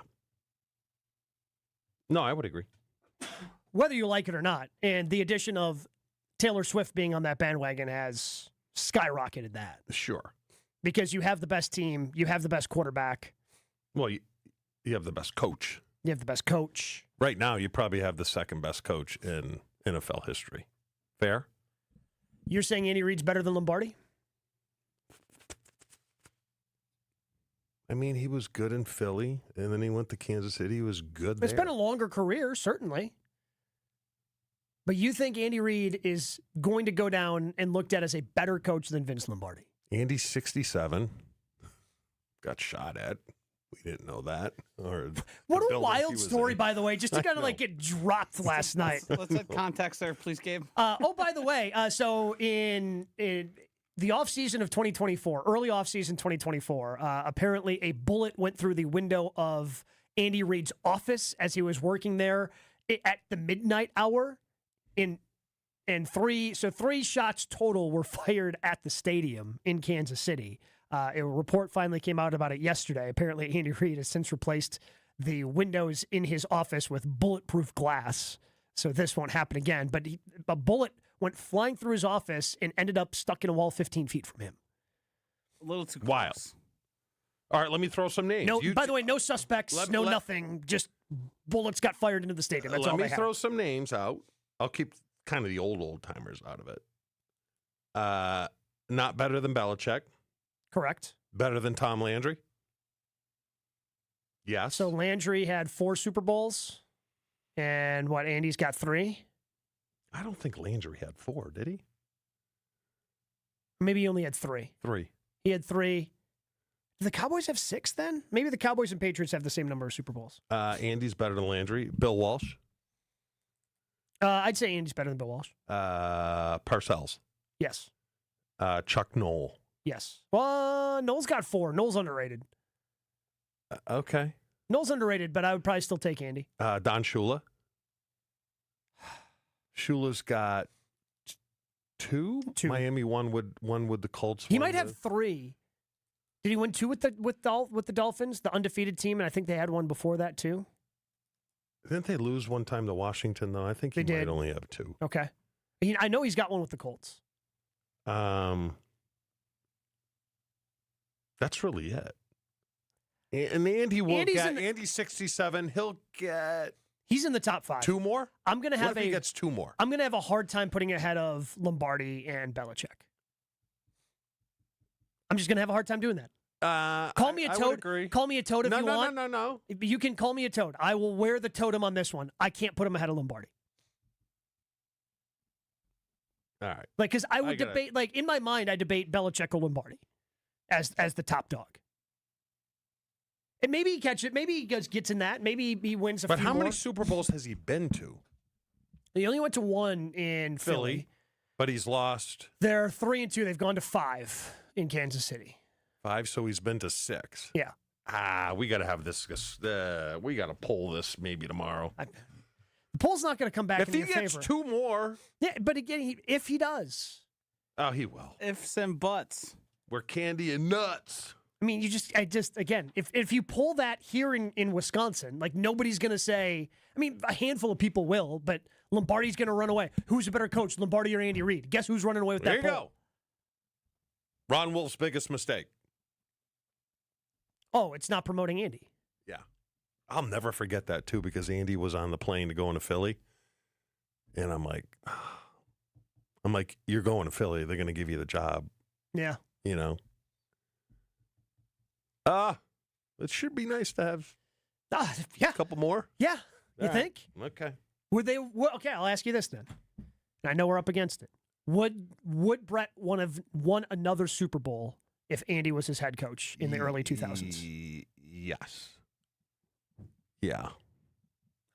No, I would agree. Whether you like it or not. And the addition of Taylor Swift being on that bandwagon has skyrocketed that. Sure. Because you have the best team, you have the best quarterback. Well, you have the best coach. You have the best coach. Right now, you probably have the second best coach in NFL history. Fair? You're saying Andy Reid's better than Lombardi? I mean, he was good in Philly, and then he went to Kansas City. He was good there. It's been a longer career, certainly. But you think Andy Reid is going to go down and looked at as a better coach than Vince Lombardi? Andy's 67. Got shot at. We didn't know that. Or what a wild story, by the way, just to kind of like get dropped last night. Let's let context there, please, Gabe. Oh, by the way, so in the offseason of 2024, early offseason 2024, apparently a bullet went through the window of Andy Reid's office as he was working there at the midnight hour. And three shots total were fired at the stadium in Kansas City. A report finally came out about it yesterday. Apparently, Andy Reid has since replaced the windows in his office with bulletproof glass, so this won't happen again. But a bullet went flying through his office and ended up stuck in a wall 15 feet from him. A little too close. Wild. All right, let me throw some names. No, by the way, no suspects, nothing. Just bullets got fired into the stadium. That's all they have. Let me throw some names out. I'll keep kind of the old timers out of it. Not better than Belichick. Correct. Better than Tom Landry. Yes. So Landry had 4 Super Bowls, And Andy's got 3? I don't think Landry had 4, did he? Maybe he only had 3. 3. He had 3. Do the Cowboys have 6 then? Maybe the Cowboys and Patriots have the same number of Super Bowls. Andy's better than Landry. Bill Walsh. I'd say Andy's better than Bill Walsh. Parcells. Yes. Chuck Noll. Yes. Well, Noel's got 4. Noel's underrated. Okay. Noel's underrated, but I would probably still take Andy. Don Shula. Shula's got 2. Miami won with the Colts. He might have 3. Did he win 2 with the Dolphins, the undefeated team? And I think they had one before that too. Didn't they lose one time to Washington though? I think he might only have 2. Okay. I know he's got one with the Colts. That's really it. And Andy will get Andy's 67. He'll get. He's in the top 5. 2 more. I'm gonna have what if he gets 2 more. I'm gonna have a hard time putting it ahead of Lombardi and Belichick. I'm just gonna have a hard time doing that. Call me a toad. I would agree. Call me a toad if you want. No. You can call me a toad. I will wear the totem on this one. I can't put him ahead of Lombardi. All right. Because I would debate. In my mind, I debate Belichick or Lombardi as the top dog. And maybe he catches it. Maybe he gets in that. Maybe he wins a few more. But how many Super Bowls has he been to? He only went to 1 in Philly. But he's lost. They're 3-2. They've gone to 5 in Kansas City. 5, so he's been to 6. Yeah. We got to have this. We got to pull this maybe tomorrow. The poll's not going to come back in your favor. If he gets 2 more. Yeah, but again, if he does. Oh, he will. Ifs and buts. We're candy and nuts. I mean, again, if you pull that here in Wisconsin, nobody's going to say, a handful of people will, but Lombardi's going to run away. Who's a better coach, Lombardi or Andy Reid? Guess who's running away with that poll? There you go. Ron Wolf's biggest mistake. Oh, it's not promoting Andy. Yeah. I'll never forget that, too, because Andy was on the plane to go into Philly. And I'm like, you're going to Philly. They're going to give you the job. Yeah. You know? It should be nice to have a couple more. Yeah. You think? Okay. Okay, I'll ask you this then. I know we're up against it. Would Brett won another Super Bowl if Andy was his head coach in the early 2000s? Yes. Yeah.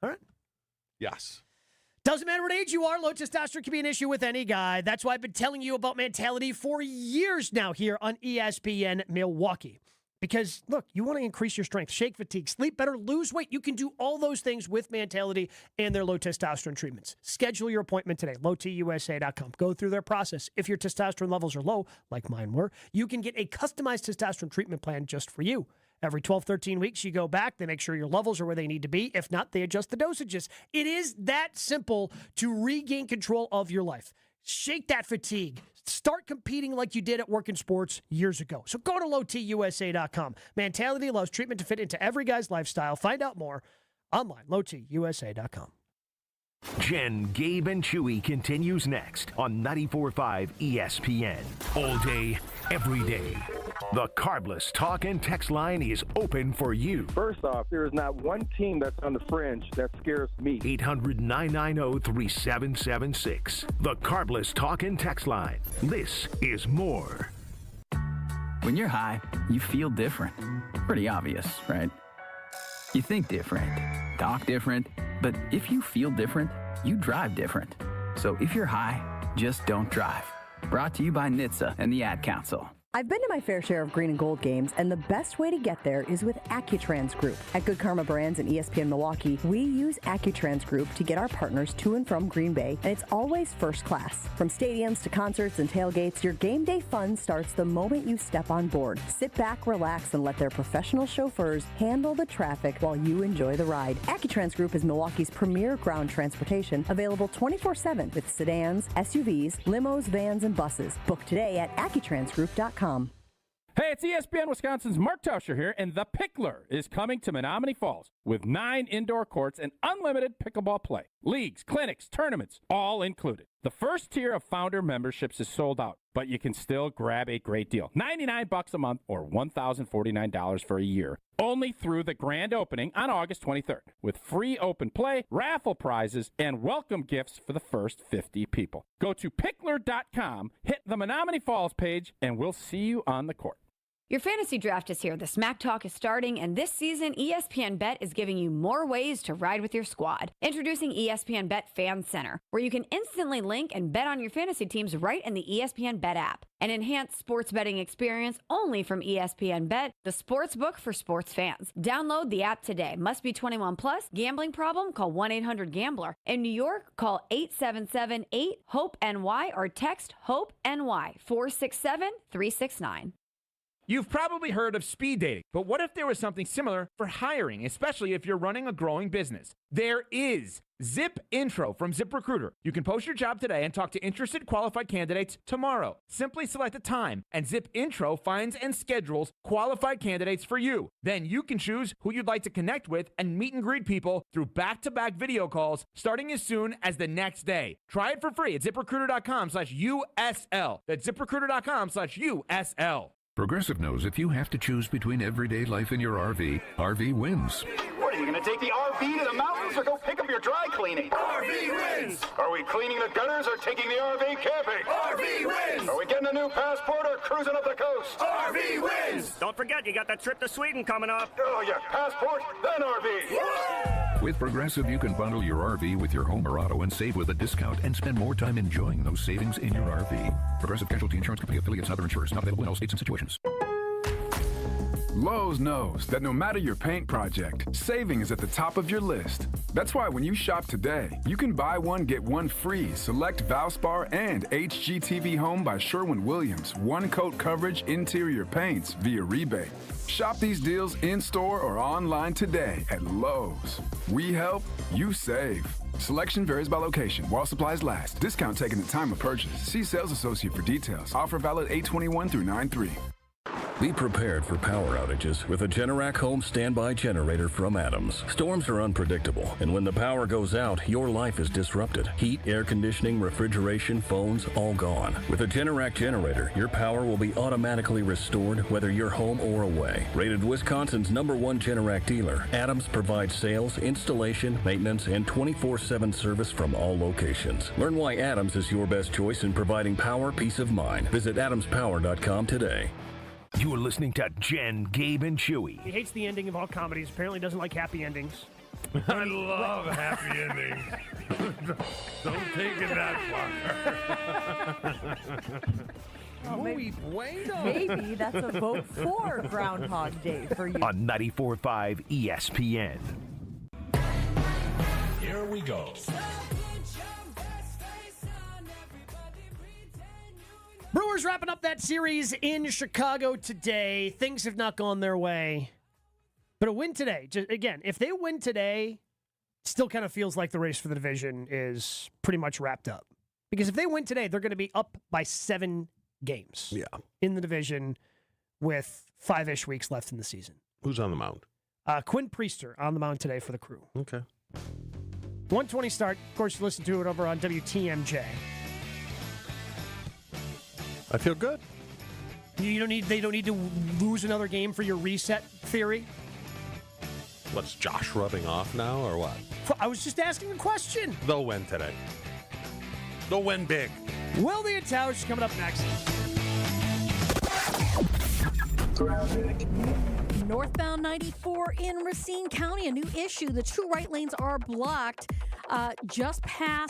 All right. Yes. Doesn't matter what age you are, low testosterone can be an issue with any guy. That's why I've been telling you about Mentality for years now here on ESPN Milwaukee. Because, look, you want to increase your strength, shake fatigue, sleep better, lose weight. You can do all those things with Mentality and their low testosterone treatments. Schedule your appointment today, lowtusa.com. Go through their process. If your testosterone levels are low, like mine were, you can get a customized testosterone treatment plan just for you. Every 12, 13 weeks, you go back. They make sure your levels are where they need to be. If not, they adjust the dosages. It is that simple to regain control of your life. Shake that fatigue. Start competing like you did at Work in Sports years ago. So go to lowtusa.com. Mentality allows treatment to fit into every guy's lifestyle. Find out more online, lowtusa.com. Jen, Gabe, and Chewy continues next on 94.5 ESPN. All day, every day. The Carbless talk and text line is open for you. First off, there is not one team that's on the fringe that scares me. 800-990-3776. The Carbless talk and text line. This is more. When you're high, you feel different. Pretty obvious, right? You think different, talk different, but if you feel different, you drive different. So if you're high, just don't drive. Brought to you by NHTSA and the Ad Council. I've been to my fair share of green and gold games, and the best way to get there is with AccuTrans Group. At Good Karma Brands and ESPN Milwaukee, we use AccuTrans Group to get our partners to and from Green Bay, and it's always first class. From stadiums to concerts and tailgates, your game day fun starts the moment you step on board. Sit back, relax, and let their professional chauffeurs handle the traffic while you enjoy the ride. AccuTrans Group is Milwaukee's premier ground transportation, available 24/7 with sedans, SUVs, limos, vans, and buses. Book today at AccuTransGroup.com. Hey, it's ESPN Wisconsin's Mark Tauscher here, and The Pickler is coming to Menominee Falls with 9 indoor courts and unlimited pickleball play. leagues, clinics, tournaments, all included. The first tier of founder memberships is sold out, but you can still grab a great deal. $99 a month or $1,049 for a year. Only through the grand opening on August 23rd, with free open play, raffle prizes, and welcome gifts for the first 50 people. Go to pickler.com, hit the Menominee Falls page, and we'll see you on the court. Your fantasy draft is here. The Smack Talk is starting, and this season, ESPN Bet is giving you more ways to ride with your squad. Introducing ESPN Bet Fan Center, where you can instantly link and bet on your fantasy teams right in the ESPN Bet app. An enhanced sports betting experience only from ESPN Bet, the sports book for sports fans. Download the app today. Must be 21 plus. Gambling problem? Call 1-800-GAMBLER. In New York, call 877-8-HOPE-NY or text HOPE-NY 467-369. You've probably heard of speed dating, but what if there was something similar for hiring, especially if you're running a growing business? There is Zip Intro from ZipRecruiter. You can post your job today and talk to interested qualified candidates tomorrow. Simply select a time, and Zip Intro finds and schedules qualified candidates for you. Then you can choose who you'd like to connect with and meet and greet people through back-to-back video calls starting as soon as the next day. Try it for free at ZipRecruiter.com/USL. That's ZipRecruiter.com/USL. Progressive knows if you have to choose between everyday life and your RV, RV wins. What, are you going to take the RV to the mountains or go pick up your dry cleaning? RV wins! Are we cleaning the gutters or taking the RV camping? RV wins! Are we getting a new passport or cruising up the coast? RV wins! Don't forget, you got that trip to Sweden coming up. Oh, yeah, passport, then RV. With Progressive, you can bundle your RV with your home or auto and save with a discount and spend more time enjoying those savings in your RV. Progressive Casualty Insurance Company affiliates and other insurers. Not available in all states and situations. Lowe's knows that no matter your paint project, saving is at the top of your list. That's why when you shop today, you can buy one, get one free. Select Valspar and HGTV Home by Sherwin-Williams. One coat coverage interior paints via rebate. Shop these deals in-store or online today at Lowe's. We help, you save. Selection varies by location while supplies last. Discount taken at time of purchase. See sales associate for details. Offer valid 8/21 through 9/3. Be prepared for power outages with a Generac home standby generator from Adams. Storms are unpredictable, and when the power goes out, your life is disrupted. Heat, air conditioning, refrigeration, phones, all gone. With a Generac generator, your power will be automatically restored whether you're home or away. Rated Wisconsin's #1 Generac dealer, Adams provides sales, installation, maintenance, and 24/7 service from all locations. Learn why Adams is your best choice in providing power peace of mind. Visit adamspower.com today. You're listening to Jen, Gabe, and Chewy. He hates the ending of all comedies. Apparently doesn't like happy endings. I love happy endings. Don't take it that far. Muy bueno. Maybe that's a vote for Groundhog Day for you. On 94.5 ESPN. Here we go. Brewers wrapping up that series in Chicago today. Things have not gone their way. But a win today, just, again, if they win today, it still kind of feels like the race for the division is pretty much wrapped up. Because if they win today, they're going to be up by 7 games in the division with 5-ish weeks left in the season. Who's on the mound? Quinn Priester on the mound today for the Crew. Okay. 1:20 start. Of course, you listen to it over on WTMJ. I feel good. They don't need to lose another game for your reset theory. What's Josh rubbing off now or what? I was just asking a question. They'll win today. They'll win big. Will the Italians coming up next? Northbound 94 in Racine County, a new issue. The two right lanes are blocked just before